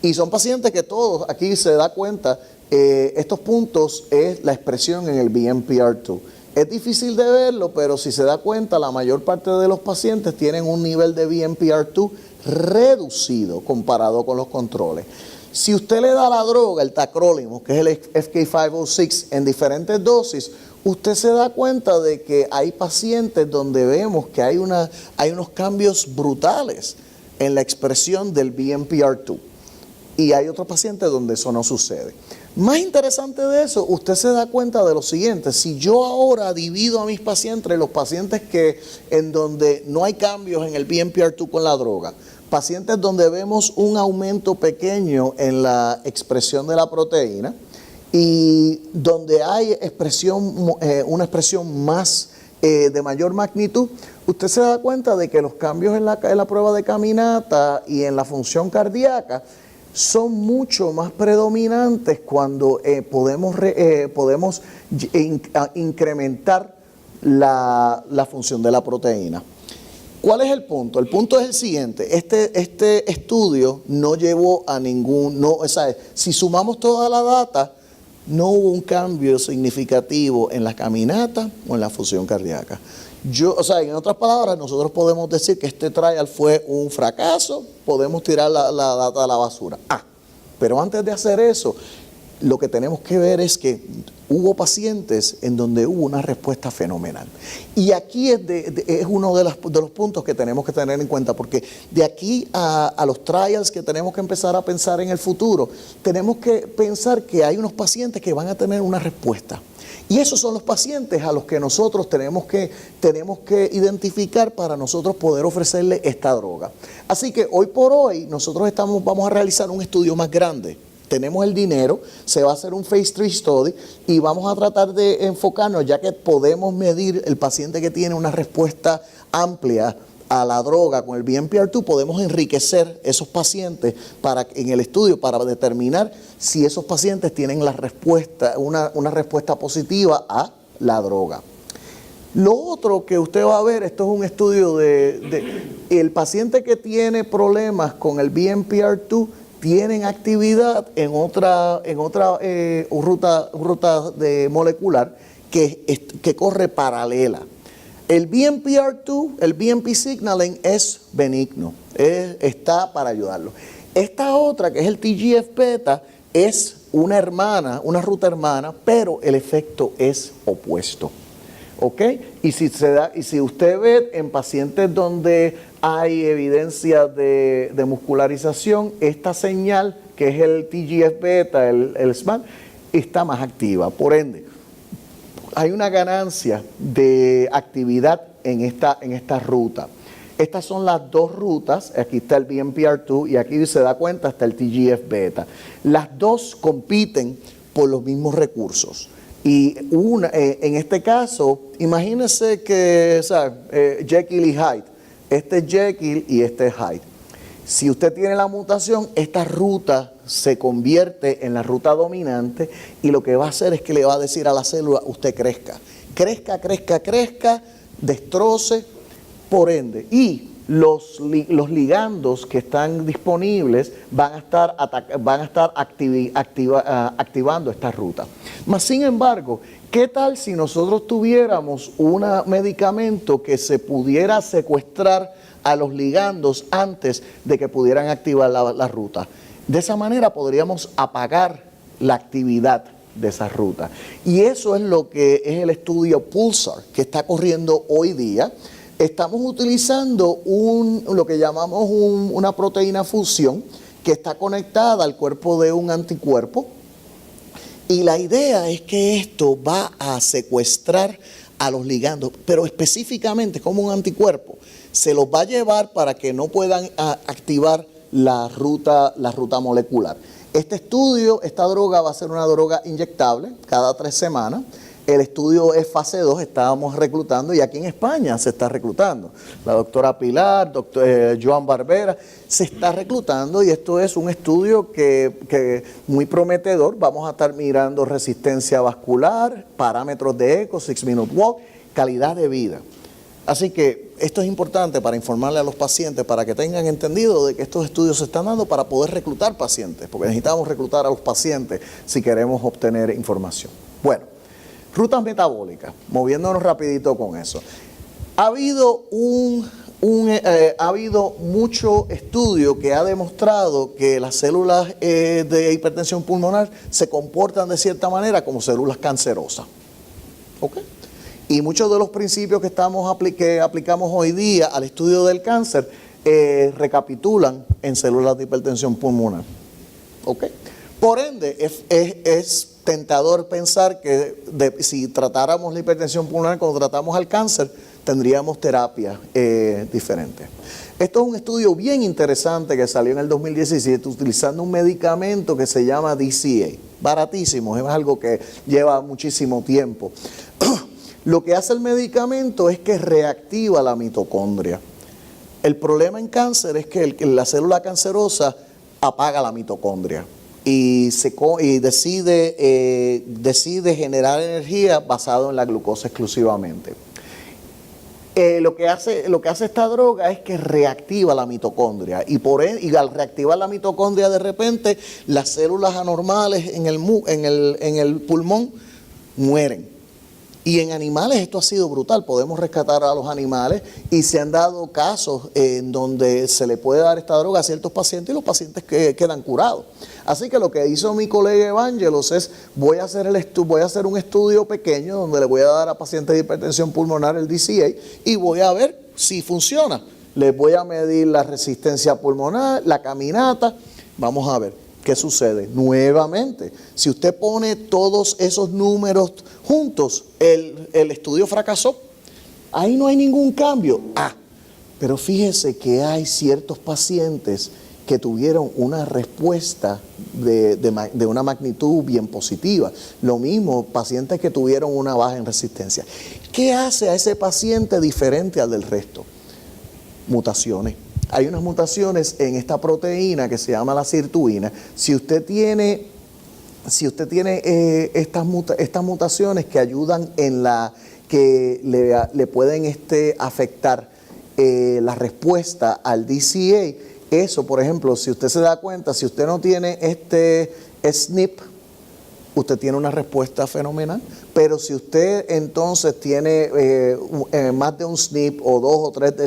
y son pacientes que todos, aquí se da cuenta, estos puntos es la expresión en el BMPR2. Es difícil de verlo, pero si se da cuenta, la mayor parte de los pacientes tienen un nivel de BMPR2 reducido comparado con los controles. Si usted le da la droga, el tacrolimus, que es el FK506, en diferentes dosis, usted se da cuenta de que hay pacientes donde vemos que hay unos cambios brutales en la expresión del BMPR2. Y hay otros pacientes donde eso no sucede. Más interesante de eso, usted se da cuenta de lo siguiente: si yo ahora divido a mis pacientes, los pacientes en donde no hay cambios en el BMPR2 con la droga, pacientes donde vemos un aumento pequeño en la expresión de la proteína y donde hay una expresión más de mayor magnitud, usted se da cuenta de que los cambios en la prueba de caminata y en la función cardíaca son mucho más predominantes cuando podemos incrementar la función de la proteína. ¿Cuál es el punto? El punto es el siguiente: este estudio no llevó a si sumamos toda la data, no hubo un cambio significativo en la caminata o en la función cardíaca. En otras palabras, nosotros podemos decir que este trial fue un fracaso, podemos tirar la data a la basura. Pero antes de hacer eso, lo que tenemos que ver es que hubo pacientes en donde hubo una respuesta fenomenal. Y aquí es uno de los puntos que tenemos que tener en cuenta, porque de aquí a los trials que tenemos que empezar a pensar en el futuro, tenemos que pensar que hay unos pacientes que van a tener una respuesta. Y esos son los pacientes a los que nosotros tenemos que identificar para nosotros poder ofrecerle esta droga. Así que hoy por hoy nosotros vamos a realizar un estudio más grande. Tenemos el dinero, se va a hacer un Phase 3 Study y vamos a tratar de enfocarnos, ya que podemos medir el paciente que tiene una respuesta amplia a la droga con el BMPR2, podemos enriquecer esos pacientes en el estudio para determinar si esos pacientes tienen una respuesta positiva a la droga. Lo otro que usted va a ver, esto es un estudio el paciente que tiene problemas con el BMPR2 tienen actividad en otra ruta molecular que corre paralela. El BMPR2, el BMP signaling es benigno, está para ayudarlo. Esta otra, que es el TGF-beta, es una ruta hermana, pero el efecto es opuesto. ¿Ok? Y si usted ve en pacientes donde hay evidencia de muscularización, esta señal, que es el TGF-beta, el SMAD, está más activa. Por ende, hay una ganancia de actividad en esta ruta. Estas son las 2 rutas, aquí está el BMPR2 y aquí se da cuenta está el TGF-beta. Las 2 compiten por los mismos recursos. Y en este caso, imagínense que Jekyll y Hyde. Este es Jekyll y este es Hyde. Si usted tiene la mutación, esta ruta se convierte en la ruta dominante y lo que va a hacer es que le va a decir a la célula: usted crezca, destroce, por ende. Y los ligandos que están disponibles van a estar activando esta ruta. Mas, sin embargo, ¿qué tal si nosotros tuviéramos un medicamento que se pudiera secuestrar a los ligandos antes de que pudieran activar la ruta? De esa manera podríamos apagar la actividad de esa ruta. Y eso es lo que es el estudio Pulsar, que está corriendo hoy día. Estamos utilizando lo que llamamos una proteína fusión que está conectada al cuerpo de un anticuerpo. Y la idea es que esto va a secuestrar a los ligandos, pero específicamente como un anticuerpo. se los va a llevar para que no puedan activar la ruta molecular. Este estudio, esta droga va a ser una droga inyectable cada 3 semanas. El estudio es fase 2, estábamos reclutando y aquí en España se está reclutando. La doctora Pilar, Joan Barbera, se está reclutando y esto es un estudio que muy prometedor. Vamos a estar mirando resistencia vascular, parámetros de eco, 6-minute walk, calidad de vida. Así que esto es importante para informarle a los pacientes, para que tengan entendido de que estos estudios se están dando para poder reclutar pacientes, porque necesitamos reclutar a los pacientes si queremos obtener información. Bueno. Rutas metabólicas, moviéndonos rapidito con eso. Ha habido mucho estudio que ha demostrado que las células de hipertensión pulmonar se comportan de cierta manera como células cancerosas. ¿Ok? Y muchos de los principios que aplicamos hoy día al estudio del cáncer recapitulan en células de hipertensión pulmonar. ¿Ok? Por ende, es tentador pensar que si tratáramos la hipertensión pulmonar como tratamos al cáncer, tendríamos terapias diferentes. Esto es un estudio bien interesante que salió en el 2017 utilizando un medicamento que se llama DCA. Baratísimo, es algo que lleva muchísimo tiempo. Lo que hace el medicamento es que reactiva la mitocondria. El problema en cáncer es que la célula cancerosa apaga la mitocondria. Y decide generar energía basado en la glucosa exclusivamente. Lo que hace esta droga es que reactiva la mitocondria y al reactivar la mitocondria de repente las células anormales en el pulmón mueren. Y en animales esto ha sido brutal, podemos rescatar a los animales y se han dado casos en donde se le puede dar esta droga a ciertos pacientes y los pacientes quedan curados. Así que lo que hizo mi colega Evangelos es, voy a hacer un estudio pequeño donde le voy a dar a pacientes de hipertensión pulmonar el DCA y voy a ver si funciona. Les voy a medir la resistencia pulmonar, la caminata, vamos a ver. ¿Qué sucede? Nuevamente, si usted pone todos esos números juntos, el estudio fracasó. Ahí no hay ningún cambio. Pero fíjese que hay ciertos pacientes que tuvieron una respuesta de una magnitud bien positiva. Lo mismo, pacientes que tuvieron una baja en resistencia. ¿Qué hace a ese paciente diferente al del resto? Mutaciones. Hay unas mutaciones en esta proteína que se llama la sirtuina. Si usted tiene estas mutaciones que ayudan que le pueden afectar la respuesta al DCA, eso, por ejemplo, si usted se da cuenta, si usted no tiene este SNP, usted tiene una respuesta fenomenal, pero si usted entonces tiene más de un SNP o 2 o 3 de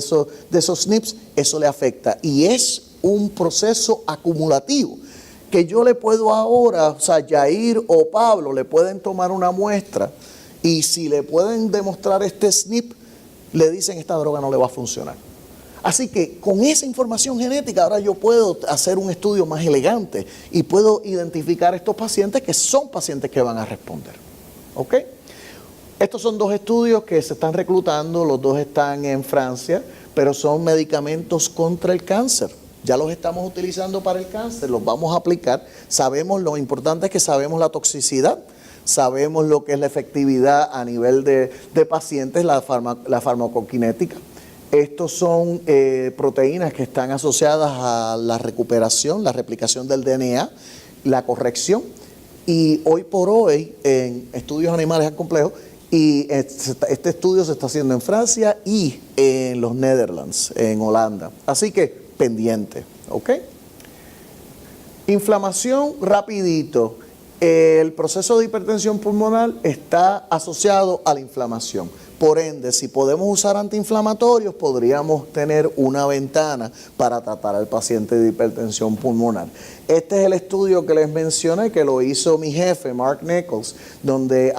esos SNPs, eso le afecta. Y es un proceso acumulativo, que yo le puedo ahora, o sea, Yair o Pablo le pueden tomar una muestra y si le pueden demostrar este SNP, le dicen esta droga no le va a funcionar. Así que con esa información genética ahora yo puedo hacer un estudio más elegante y puedo identificar estos pacientes que son pacientes que van a responder. ¿Ok? Estos son 2 estudios que se están reclutando, los 2 están en Francia, pero son medicamentos contra el cáncer. Ya los estamos utilizando para el cáncer, los vamos a aplicar. Sabemos, lo importante es que sabemos la toxicidad, sabemos lo que es la efectividad a nivel de pacientes, la farmacokinética. Estos son proteínas que están asociadas a la recuperación, la replicación del DNA, la corrección. Y hoy por hoy, en estudios animales complejos, y este estudio se está haciendo en Francia y en los Netherlands, en Holanda. Así que pendiente, ¿ok? Inflamación, rapidito. El proceso de hipertensión pulmonar está asociado a la inflamación. Por ende, si podemos usar antiinflamatorios, podríamos tener una ventana para tratar al paciente de hipertensión pulmonar. Este es el estudio que les mencioné, que lo hizo mi jefe, Mark Nichols, donde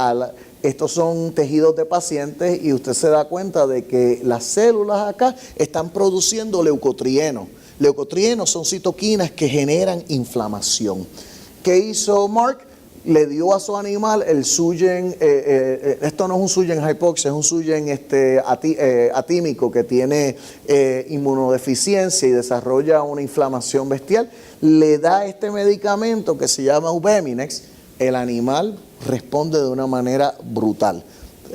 estos son tejidos de pacientes y usted se da cuenta de que las células acá están produciendo leucotrienos. Leucotrienos son citoquinas que generan inflamación. ¿Qué hizo Mark? le dio a su animal el Sugen, esto no es un Sugen hypoxia, es un Sugen atímico que tiene inmunodeficiencia y desarrolla una inflamación bestial, le da este medicamento que se llama Ubeminex, el animal responde de una manera brutal.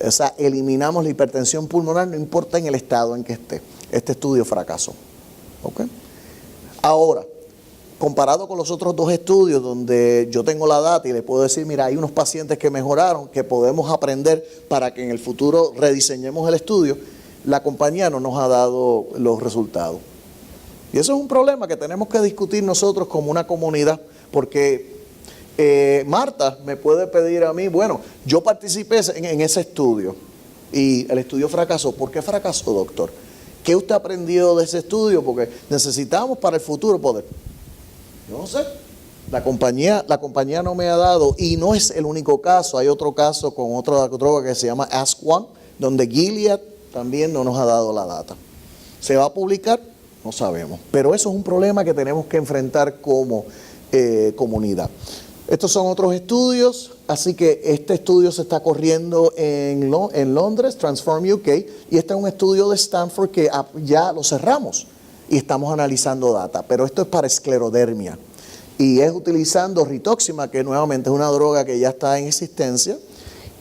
O sea, eliminamos la hipertensión pulmonar, no importa en el estado en que esté. Este estudio fracasó. ¿Ok? Ahora, comparado con los otros dos estudios donde yo tengo la data y le puedo decir, mira, hay unos pacientes que mejoraron, que podemos aprender para que en el futuro rediseñemos el estudio, la compañía no nos ha dado los resultados. Y eso es un problema que tenemos que discutir nosotros como una comunidad, porque Marta me puede pedir a mí, bueno, yo participé en ese estudio y el estudio fracasó. ¿Por qué fracasó, doctor? ¿Qué usted aprendió de ese estudio? Porque necesitamos para el futuro poder. Yo no sé. La compañía no me ha dado, y no es el único caso. Hay otro caso con otra droga que se llama Asquan, donde Gilead también no nos ha dado la data. ¿Se va a publicar? No sabemos. Pero eso es un problema que tenemos que enfrentar como comunidad. Estos son otros estudios, así que este estudio se está corriendo en Londres, Transform UK, y este es un estudio de Stanford que ya lo cerramos y estamos analizando data, pero esto es para esclerodermia y es utilizando rituximab, que nuevamente es una droga que ya está en existencia,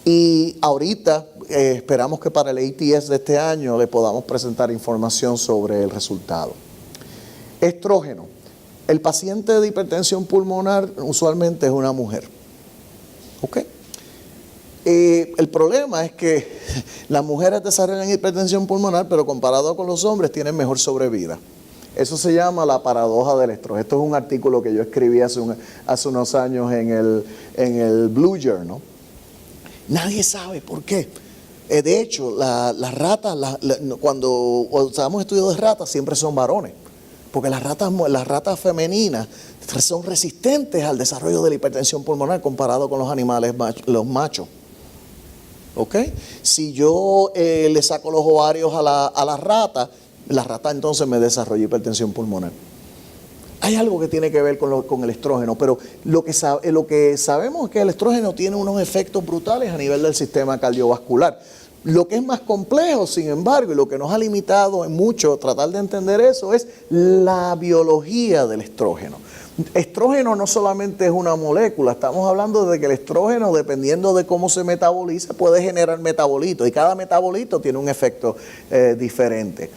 y ahorita esperamos que para el ATS de este año le podamos presentar información sobre el resultado. Estrógeno. El paciente de hipertensión pulmonar usualmente es una mujer. ¿Ok? El problema es que las mujeres desarrollan hipertensión pulmonar, pero comparado con los hombres tienen mejor sobrevida. Eso se llama la paradoja del estrógeno. Esto es un artículo que yo escribí hace unos años en el Blue Journal. Nadie sabe por qué. De hecho, las ratas, cuando usamos estudios de ratas, siempre son varones. Porque las ratas femeninas son resistentes al desarrollo de la hipertensión pulmonar comparado con los animales, los machos. ¿Ok? Si yo le saco los ovarios a la rata entonces me desarrolla hipertensión pulmonar. Hay algo que tiene que ver con el estrógeno, pero lo que sabemos es que el estrógeno tiene unos efectos brutales a nivel del sistema cardiovascular. Lo que es más complejo, sin embargo, y lo que nos ha limitado en mucho tratar de entender eso, es la biología del estrógeno. Estrógeno no solamente es una molécula, estamos hablando de que el estrógeno, dependiendo de cómo se metaboliza, puede generar metabolitos, y cada metabolito tiene un efecto diferente.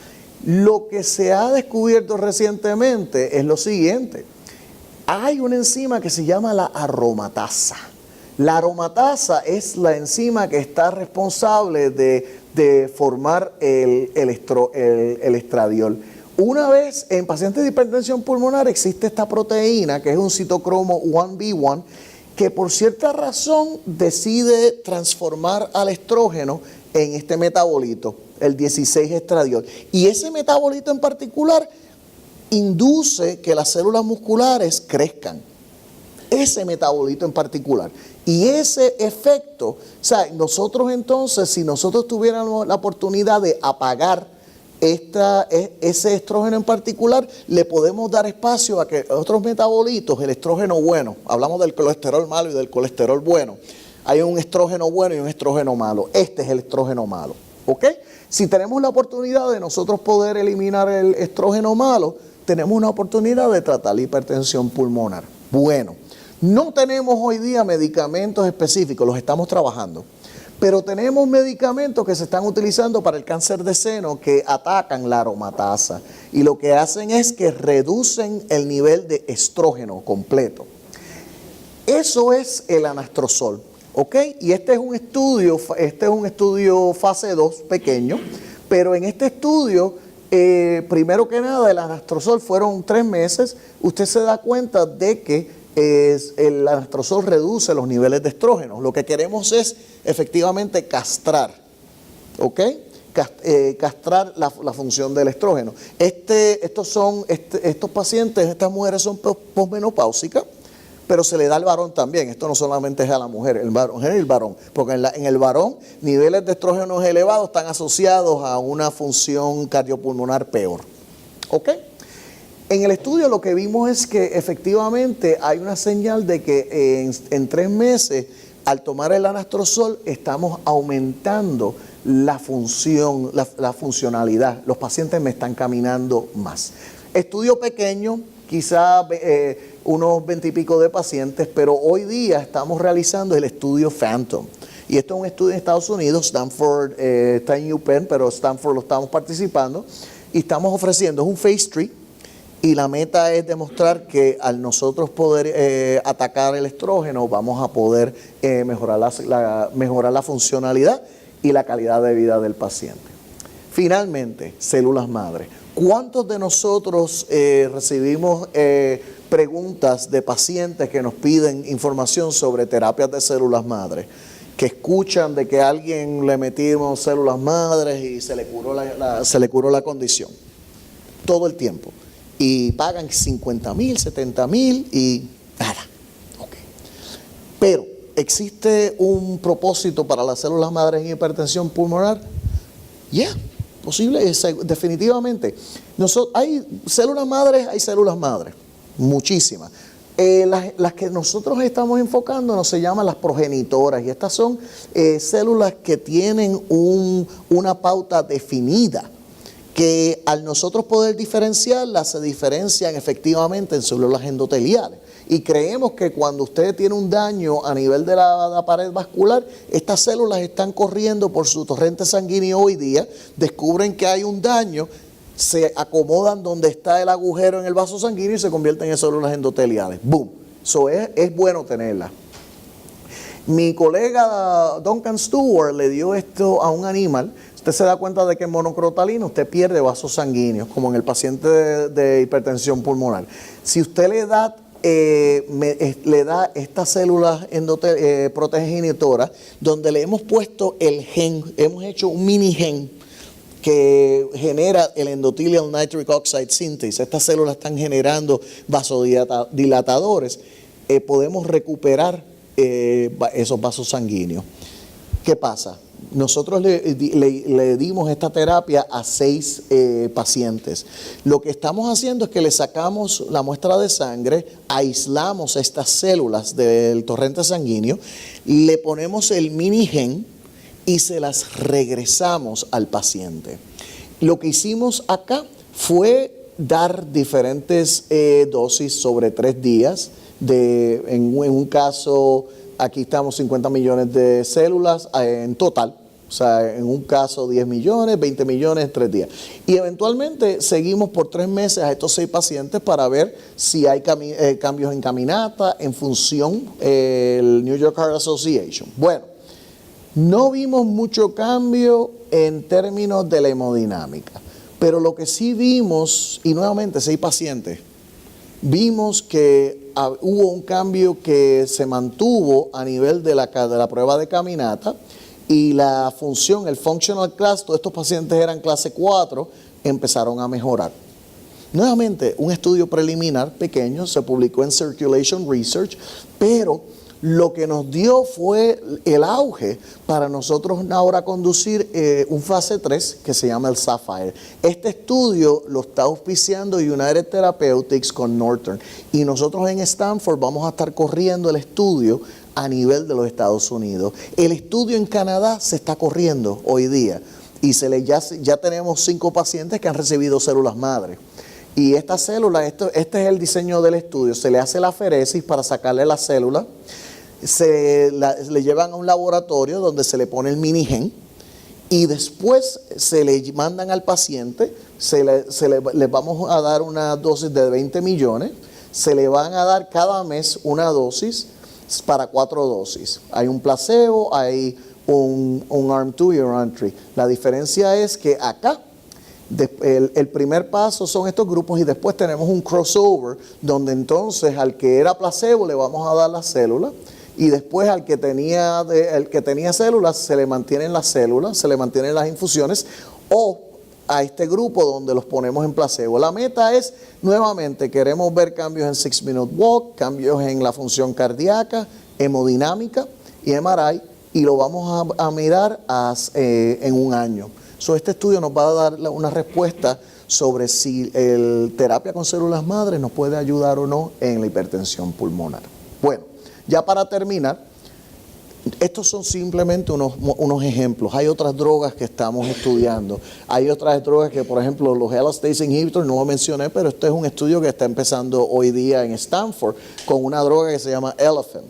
Lo que se ha descubierto recientemente es lo siguiente: hay una enzima que se llama la aromatasa. La aromatasa es la enzima que está responsable de formar el estradiol. Una vez en pacientes de hipertensión pulmonar existe esta proteína que es un citocromo 1B1 que por cierta razón decide transformar al estrógeno en este metabolito, el 16-estradiol. Y ese metabolito en particular induce que las células musculares crezcan. Ese metabolito en particular. Y ese efecto, o sea, nosotros entonces, si nosotros tuviéramos la oportunidad de apagar ese estrógeno en particular, le podemos dar espacio a que otros metabolitos, el estrógeno bueno, hablamos del colesterol malo y del colesterol bueno, hay un estrógeno bueno y un estrógeno malo. Este es el estrógeno malo, ¿ok? Si tenemos la oportunidad de nosotros poder eliminar el estrógeno malo, tenemos una oportunidad de tratar la hipertensión pulmonar. Bueno, no tenemos hoy día medicamentos específicos, los estamos trabajando, pero tenemos medicamentos que se están utilizando para el cáncer de seno que atacan la aromatasa y lo que hacen es que reducen el nivel de estrógeno completo. Eso es el anastrozol, ¿ok? Y este es un estudio fase 2 pequeño, pero en este estudio, primero que nada, el anastrozol fueron 3 meses, usted se da cuenta de que el anastrozol reduce los niveles de estrógeno. Lo que queremos es efectivamente castrar, ¿ok? Castrar la función del estrógeno. Estos pacientes, estas mujeres son posmenopáusicas, pero se le da al varón también. Esto no solamente es a la mujer, el varón, porque en el varón niveles de estrógenos elevados están asociados a una función cardiopulmonar peor, ¿ok? En el estudio lo que vimos es que efectivamente hay una señal de que en 3 meses, al tomar el anastrozol, estamos aumentando la función, la funcionalidad. Los pacientes me están caminando más. Estudio pequeño, quizá unos 20 y pico de pacientes, pero hoy día estamos realizando el estudio Phantom. Y esto es un estudio en Estados Unidos, Stanford está en UPenn, pero Stanford lo estamos participando. Y estamos ofreciendo, es un Phase 3, y la meta es demostrar que al nosotros poder atacar el estrógeno, vamos a poder mejorar la funcionalidad y la calidad de vida del paciente. Finalmente, células madre. ¿Cuántos de nosotros recibimos preguntas de pacientes que nos piden información sobre terapias de células madre? Que escuchan de que a alguien le metimos células madres y se le curó la condición. Todo el tiempo. Y pagan 50,000, 70,000 y nada. Okay. Pero, ¿existe un propósito para las células madres en hipertensión pulmonar? Posible, definitivamente. Hay células madres, muchísimas. Las que nosotros estamos enfocándonos se llaman las progenitoras, y estas son células que tienen una pauta definida, que al nosotros poder diferenciarlas, se diferencian efectivamente en células endoteliales. Y creemos que cuando usted tiene un daño a nivel de la pared vascular, estas células están corriendo por su torrente sanguíneo hoy día, descubren que hay un daño, se acomodan donde está el agujero en el vaso sanguíneo y se convierten en células endoteliales. ¡Boom! Eso es bueno tenerlas. Mi colega Duncan Stewart le dio esto a un animal. Usted se da cuenta de que en monocrotalina usted pierde vasos sanguíneos, como en el paciente de hipertensión pulmonar. Si usted le da estas células progenitoras, donde le hemos puesto el gen, hemos hecho un mini gen que genera el endothelial nitric oxide synthase. Estas células están generando vasodilatadores. Podemos recuperar esos vasos sanguíneos. ¿Qué pasa? Nosotros le dimos esta terapia a 6 pacientes. Lo que estamos haciendo es que le sacamos la muestra de sangre, aislamos estas células del torrente sanguíneo, le ponemos el mini gen y se las regresamos al paciente. Lo que hicimos acá fue dar diferentes dosis sobre 3 días. En un caso, aquí estamos 50 millones de células en total. O sea, en un caso 10 millones, 20 millones en 3 días. Y eventualmente seguimos por 3 meses a estos 6 pacientes para ver si hay cambios en caminata, en función el New York Heart Association. Bueno, no vimos mucho cambio en términos de la hemodinámica, pero lo que sí vimos, y nuevamente 6 pacientes, vimos que hubo un cambio que se mantuvo a nivel de la prueba de caminata, y la función, el functional class, todos estos pacientes eran clase 4, empezaron a mejorar. Nuevamente, un estudio preliminar pequeño, se publicó en Circulation Research, pero lo que nos dio fue el auge para nosotros ahora conducir un fase 3 que se llama el Sapphire. Este estudio lo está auspiciando United Therapeutics con Northern, y nosotros en Stanford vamos a estar corriendo el estudio a nivel de los Estados Unidos. El estudio en Canadá se está corriendo hoy día, y ya tenemos 5 pacientes que han recibido células madre. Y estas células, este es el diseño del estudio, se le hace la aferesis para sacarle la célula, le llevan a un laboratorio donde se le pone el mini gen, y después se le mandan al paciente, le vamos a dar una dosis de 20 millones, se le van a dar cada mes una dosis para 4 dosis. Hay un placebo, hay un arm 2 y un arm 3. La diferencia es que acá el primer paso son estos grupos, y después tenemos un crossover donde entonces al que era placebo le vamos a dar la célula, y después al que tenía células se le mantienen las células, se le mantienen las infusiones, o a este grupo donde los ponemos en placebo. La meta es, nuevamente, queremos ver cambios en 6-minute walk, cambios en la función cardíaca, hemodinámica y MRI, y lo vamos a mirar en un año. Este estudio nos va a dar una respuesta sobre si el terapia con células madre nos puede ayudar o no en la hipertensión pulmonar. Bueno, ya para terminar, estos son simplemente unos ejemplos. Hay otras drogas que estamos estudiando. Hay otras drogas que, por ejemplo, los elastase inhibitors, no lo mencioné, pero este es un estudio que está empezando hoy día en Stanford con una droga que se llama Elephant.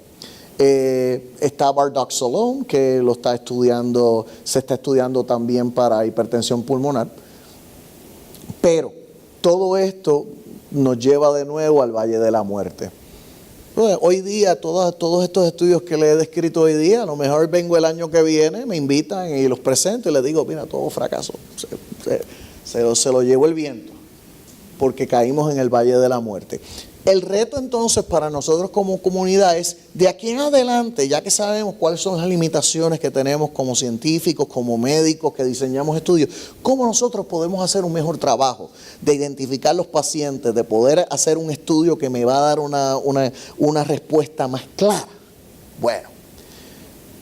Está bardoxolone, que lo está estudiando, se está estudiando también para hipertensión pulmonar. Pero todo esto nos lleva de nuevo al Valle de la Muerte. Hoy día, todos estos estudios que le he descrito hoy día, a lo mejor vengo el año que viene, me invitan y los presento y les digo, mira, todo fracaso, se lo llevó el viento, porque caímos en el Valle de la Muerte. El reto entonces para nosotros como comunidad es, de aquí en adelante, ya que sabemos cuáles son las limitaciones que tenemos como científicos, como médicos que diseñamos estudios, ¿cómo nosotros podemos hacer un mejor trabajo de identificar los pacientes, de poder hacer un estudio que me va a dar una respuesta más clara? Bueno,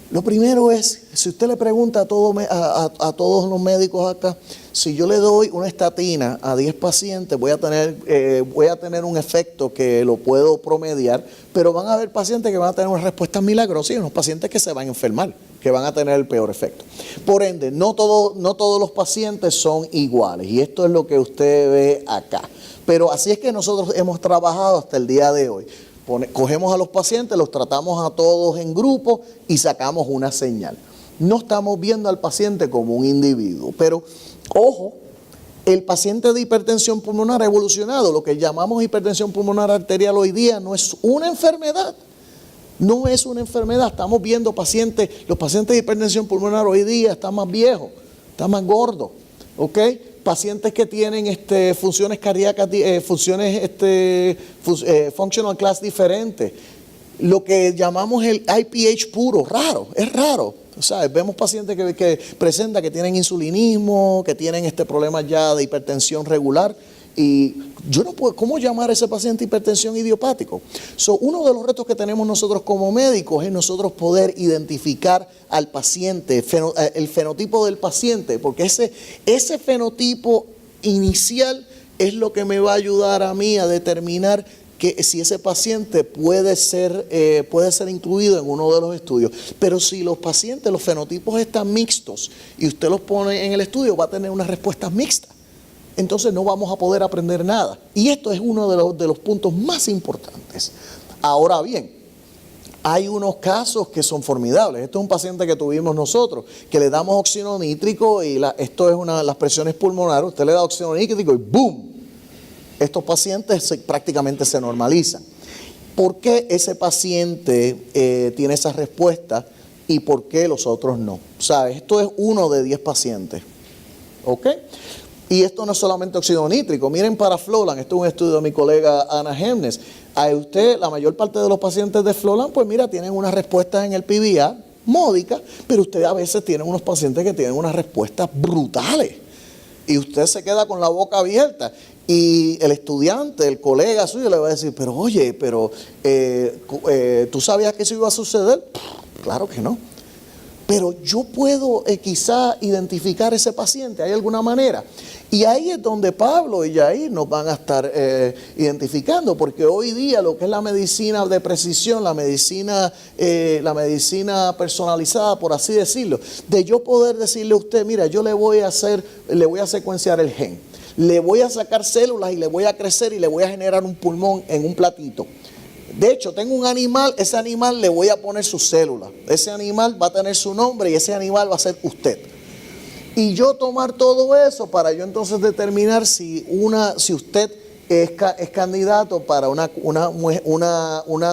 lo primero es, si usted le pregunta a todos los médicos acá, si yo le doy una estatina a 10 pacientes, voy a tener un efecto que lo puedo promediar, pero van a haber pacientes que van a tener una respuesta milagrosa y unos pacientes que se van a enfermar, que van a tener el peor efecto. Por ende, no todos los pacientes son iguales, y esto es lo que usted ve acá. Pero así es que nosotros hemos trabajado hasta el día de hoy. Cogemos a los pacientes, los tratamos a todos en grupo y sacamos una señal. No estamos viendo al paciente como un individuo, pero ojo, el paciente de hipertensión pulmonar ha evolucionado. Lo que llamamos hipertensión pulmonar arterial hoy día no es una enfermedad. No es una enfermedad. Estamos viendo los pacientes de hipertensión pulmonar hoy día están más viejos, están más gordos, ¿ok? Pacientes que tienen funciones cardíacas, functional class diferentes. Lo que llamamos el IPH puro, raro, es raro. O sea, vemos pacientes que presentan que tienen insulinismo, que tienen problemas ya de hipertensión regular. Y yo no puedo, ¿cómo llamar a ese paciente hipertensión idiopático? Uno de los retos que tenemos nosotros como médicos es nosotros poder identificar al paciente, el fenotipo del paciente, porque ese fenotipo inicial es lo que me va a ayudar a mí a determinar que si ese paciente puede ser incluido en uno de los estudios. Pero si los fenotipos están mixtos y usted los pone en el estudio, va a tener unas respuestas mixtas. Entonces no vamos a poder aprender nada. Y esto es uno de los puntos más importantes. Ahora bien, hay unos casos que son formidables. Este es un paciente que tuvimos nosotros, que le damos óxido nítrico y esto es las presiones pulmonares. Usted le da óxido nítrico y ¡boom! Estos pacientes prácticamente se normalizan. ¿Por qué ese paciente tiene esa respuesta y por qué los otros no? ¿Sabes? Esto es 1 de 10 pacientes. ¿Ok? Y esto no es solamente óxido nítrico. Miren para Flolan, esto es un estudio de mi colega Ana Gemnes. La mayor parte de los pacientes de Flolan, pues mira, tienen unas respuestas en el PVA módicas, pero usted a veces tiene unos pacientes que tienen unas respuestas brutales. Y usted se queda con la boca abierta. Y el estudiante, el colega suyo le va a decir, pero oye, ¿tú sabías que eso iba a suceder? Claro que no. Pero yo puedo quizá identificar ese paciente, ¿hay alguna manera? Y ahí es donde Pablo y Yair nos van a estar identificando, porque hoy día lo que es la medicina de precisión, la medicina personalizada, por así decirlo, de yo poder decirle a usted, mira, yo le voy a secuenciar el gen, le voy a sacar células y le voy a crecer y le voy a generar un pulmón en un platito. De hecho, tengo un animal, ese animal le voy a poner sus células. Ese animal va a tener su nombre y ese animal va a ser usted. Y yo tomar todo eso para yo entonces determinar si usted es candidato para una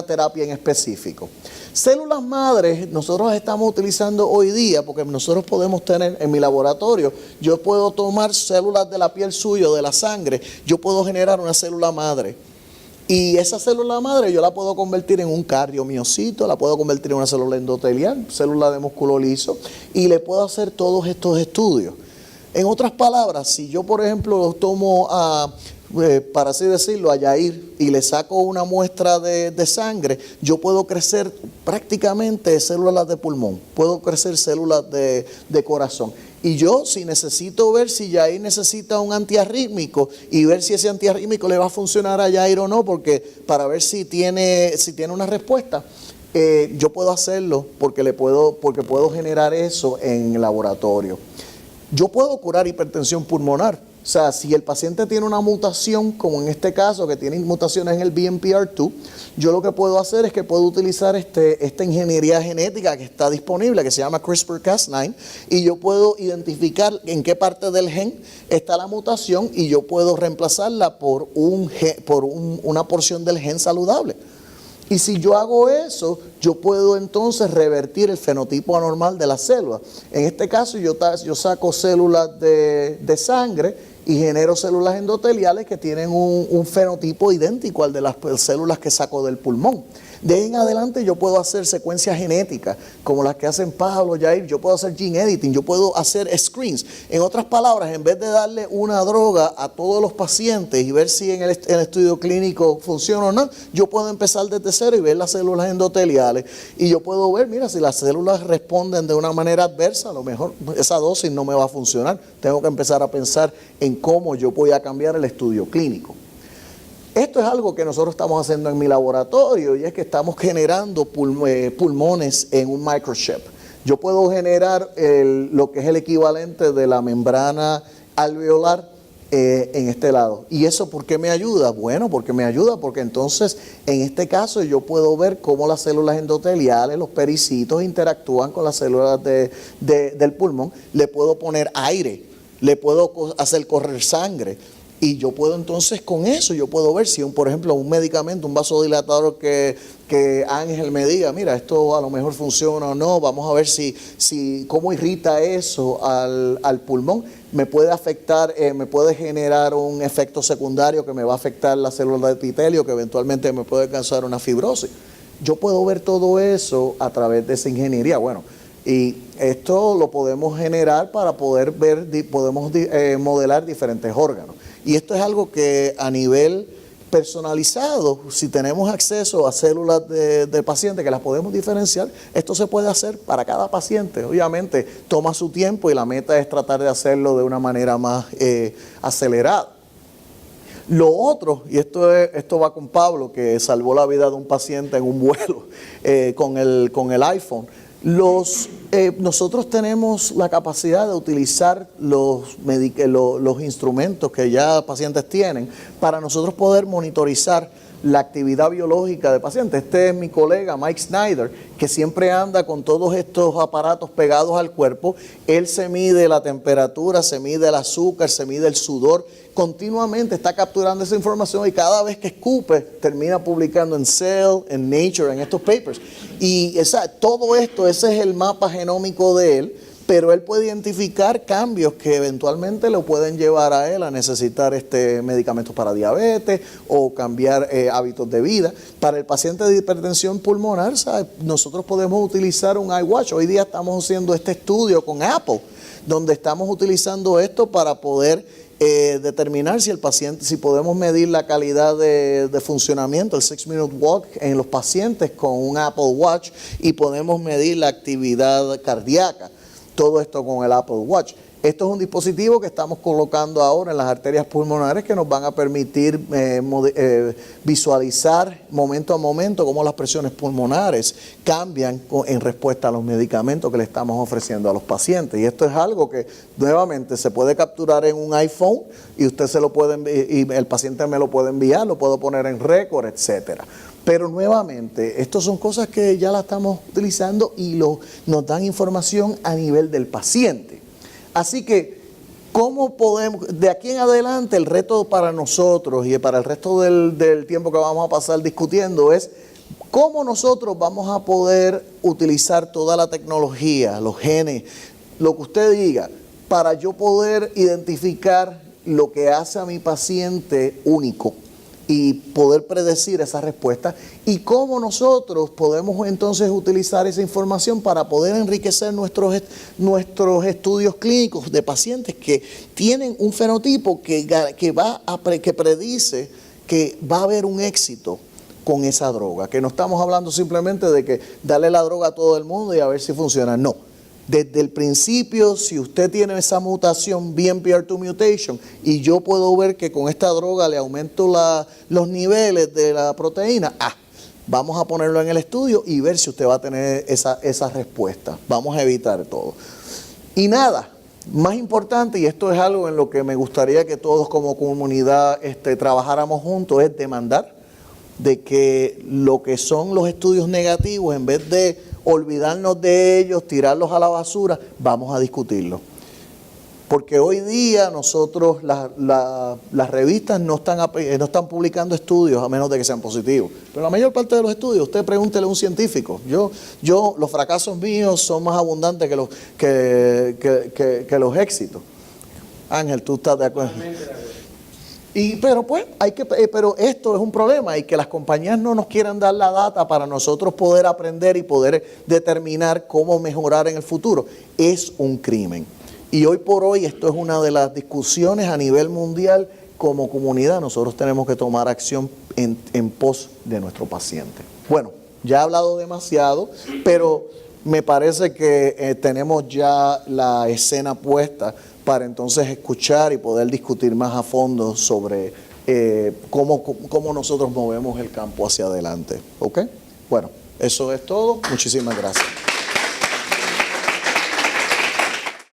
terapia en específico. Células madres nosotros estamos utilizando hoy día porque nosotros podemos tener en mi laboratorio, yo puedo tomar células de la piel suya, de la sangre, yo puedo generar una célula madre. Y esa célula madre yo la puedo convertir en un cardiomiocito, la puedo convertir en una célula endotelial, célula de músculo liso, y le puedo hacer todos estos estudios. En otras palabras, si yo por ejemplo tomo para así decirlo, a Yair, y le saco una muestra de sangre, yo puedo crecer prácticamente células de pulmón, puedo crecer células de corazón. Y yo, si necesito ver si Yair necesita un antiarrítmico y ver si ese antiarrítmico le va a funcionar a Yair o no, porque para ver si tiene una respuesta, yo puedo hacerlo porque puedo generar eso en el laboratorio. Yo puedo curar hipertensión pulmonar. O sea, si el paciente tiene una mutación, como en este caso, que tiene mutaciones en el BMPR2, yo lo que puedo hacer es que puedo utilizar esta ingeniería genética que está disponible, que se llama CRISPR-Cas9, y yo puedo identificar en qué parte del gen está la mutación y yo puedo reemplazarla por una porción del gen saludable. Y si yo hago eso, yo puedo entonces revertir el fenotipo anormal de las células. En este caso, yo saco células de sangre y genero células endoteliales que tienen un fenotipo idéntico al de las células que saco del pulmón. De ahí en adelante yo puedo hacer secuencias genéticas, como las que hacen Pablo, Yair, yo puedo hacer gene editing, yo puedo hacer screens. En otras palabras, en vez de darle una droga a todos los pacientes y ver si en el estudio clínico funciona o no, yo puedo empezar desde cero y ver las células endoteliales. Y yo puedo ver, mira, si las células responden de una manera adversa, a lo mejor esa dosis no me va a funcionar. Tengo que empezar a pensar en cómo yo voy a cambiar el estudio clínico. Esto es algo que nosotros estamos haciendo en mi laboratorio y es que estamos generando pulmones en un microchip. Yo puedo generar lo que es el equivalente de la membrana alveolar en este lado. ¿Y eso por qué me ayuda? Bueno, porque me ayuda porque entonces en este caso yo puedo ver cómo las células endoteliales, los pericitos interactúan con las células del pulmón. Le puedo poner aire, le puedo hacer correr sangre. Y yo puedo entonces con eso, yo puedo ver si, por ejemplo, un medicamento, un vasodilatador que Ángel me diga, mira, esto a lo mejor funciona o no, vamos a ver cómo irrita eso al pulmón. Me puede afectar, me puede generar un efecto secundario que me va a afectar la célula de epitelio, que eventualmente me puede causar una fibrosis. Yo puedo ver todo eso a través de esa ingeniería. Bueno, y esto lo podemos generar para poder ver, podemos modelar diferentes órganos. Y esto es algo que a nivel personalizado, si tenemos acceso a células de paciente que las podemos diferenciar, esto se puede hacer para cada paciente. Obviamente toma su tiempo y la meta es tratar de hacerlo de una manera más acelerada. Lo otro, y esto va con Pablo, que salvó la vida de un paciente en un vuelo con el iPhone. Nosotros tenemos la capacidad de utilizar los instrumentos que ya pacientes tienen para nosotros poder monitorizar la actividad biológica de pacientes. Este es mi colega Mike Snyder, que siempre anda con todos estos aparatos pegados al cuerpo. Él se mide la temperatura, se mide el azúcar, se mide el sudor. Continuamente está capturando esa información y cada vez que escupe termina publicando en Cell, en Nature, en estos papers. Y todo esto, ese es el mapa genómico de él, pero él puede identificar cambios que eventualmente lo pueden llevar a él a necesitar medicamentos para diabetes o cambiar hábitos de vida. Para el paciente de hipertensión pulmonar, ¿sabes? Nosotros podemos utilizar un iWatch. Hoy día estamos haciendo este estudio con Apple, donde estamos utilizando esto para poder determinar si podemos medir la calidad de funcionamiento, el 6-minute walk en los pacientes con un Apple Watch y podemos medir la actividad cardíaca. Todo esto con el Apple Watch. Esto es un dispositivo que estamos colocando ahora en las arterias pulmonares que nos van a permitir visualizar momento a momento cómo las presiones pulmonares cambian en respuesta a los medicamentos que le estamos ofreciendo a los pacientes. Y esto es algo que nuevamente se puede capturar en un iPhone y usted y el paciente me lo puede enviar, lo puedo poner en récord, etcétera. Pero nuevamente, estas son cosas que ya las estamos utilizando y nos dan información a nivel del paciente. Así que, ¿cómo podemos, de aquí en adelante, el reto para nosotros y para el resto del tiempo que vamos a pasar discutiendo es cómo nosotros vamos a poder utilizar toda la tecnología, los genes, lo que usted diga, para yo poder identificar lo que hace a mi paciente único? y poder predecir esa respuesta y cómo nosotros podemos entonces utilizar esa información para poder enriquecer nuestros estudios clínicos de pacientes que tienen un fenotipo que predice que va a haber un éxito con esa droga, que no estamos hablando simplemente de que darle la droga a todo el mundo y a ver si funciona, no. Desde el principio, si usted tiene esa mutación BMPR2 mutation y yo puedo ver que con esta droga le aumento los niveles de la proteína, vamos a ponerlo en el estudio y ver si usted va a tener esa respuesta. Vamos a evitar todo. Y nada, más importante, y esto es algo en lo que me gustaría que todos como comunidad trabajáramos juntos, es demandar de que lo que son los estudios negativos, en vez de olvidarnos de ellos, tirarlos a la basura, vamos a discutirlos. Porque hoy día nosotros, las revistas no están publicando estudios a menos de que sean positivos. Pero la mayor parte de los estudios, usted pregúntele a un científico. Los fracasos míos son más abundantes que los éxitos. Ángel, ¿tú estás de acuerdo? Pero esto es un problema y que las compañías no nos quieran dar la data para nosotros poder aprender y poder determinar cómo mejorar en el futuro es un crimen. Y hoy por hoy esto es una de las discusiones a nivel mundial. Como comunidad nosotros tenemos que tomar acción en pos de nuestro paciente. Bueno, ya he hablado demasiado, pero me parece que tenemos ya la escena puesta para entonces escuchar y poder discutir más a fondo sobre cómo nosotros movemos el campo hacia adelante. ¿Ok? Bueno, eso es todo. Muchísimas gracias.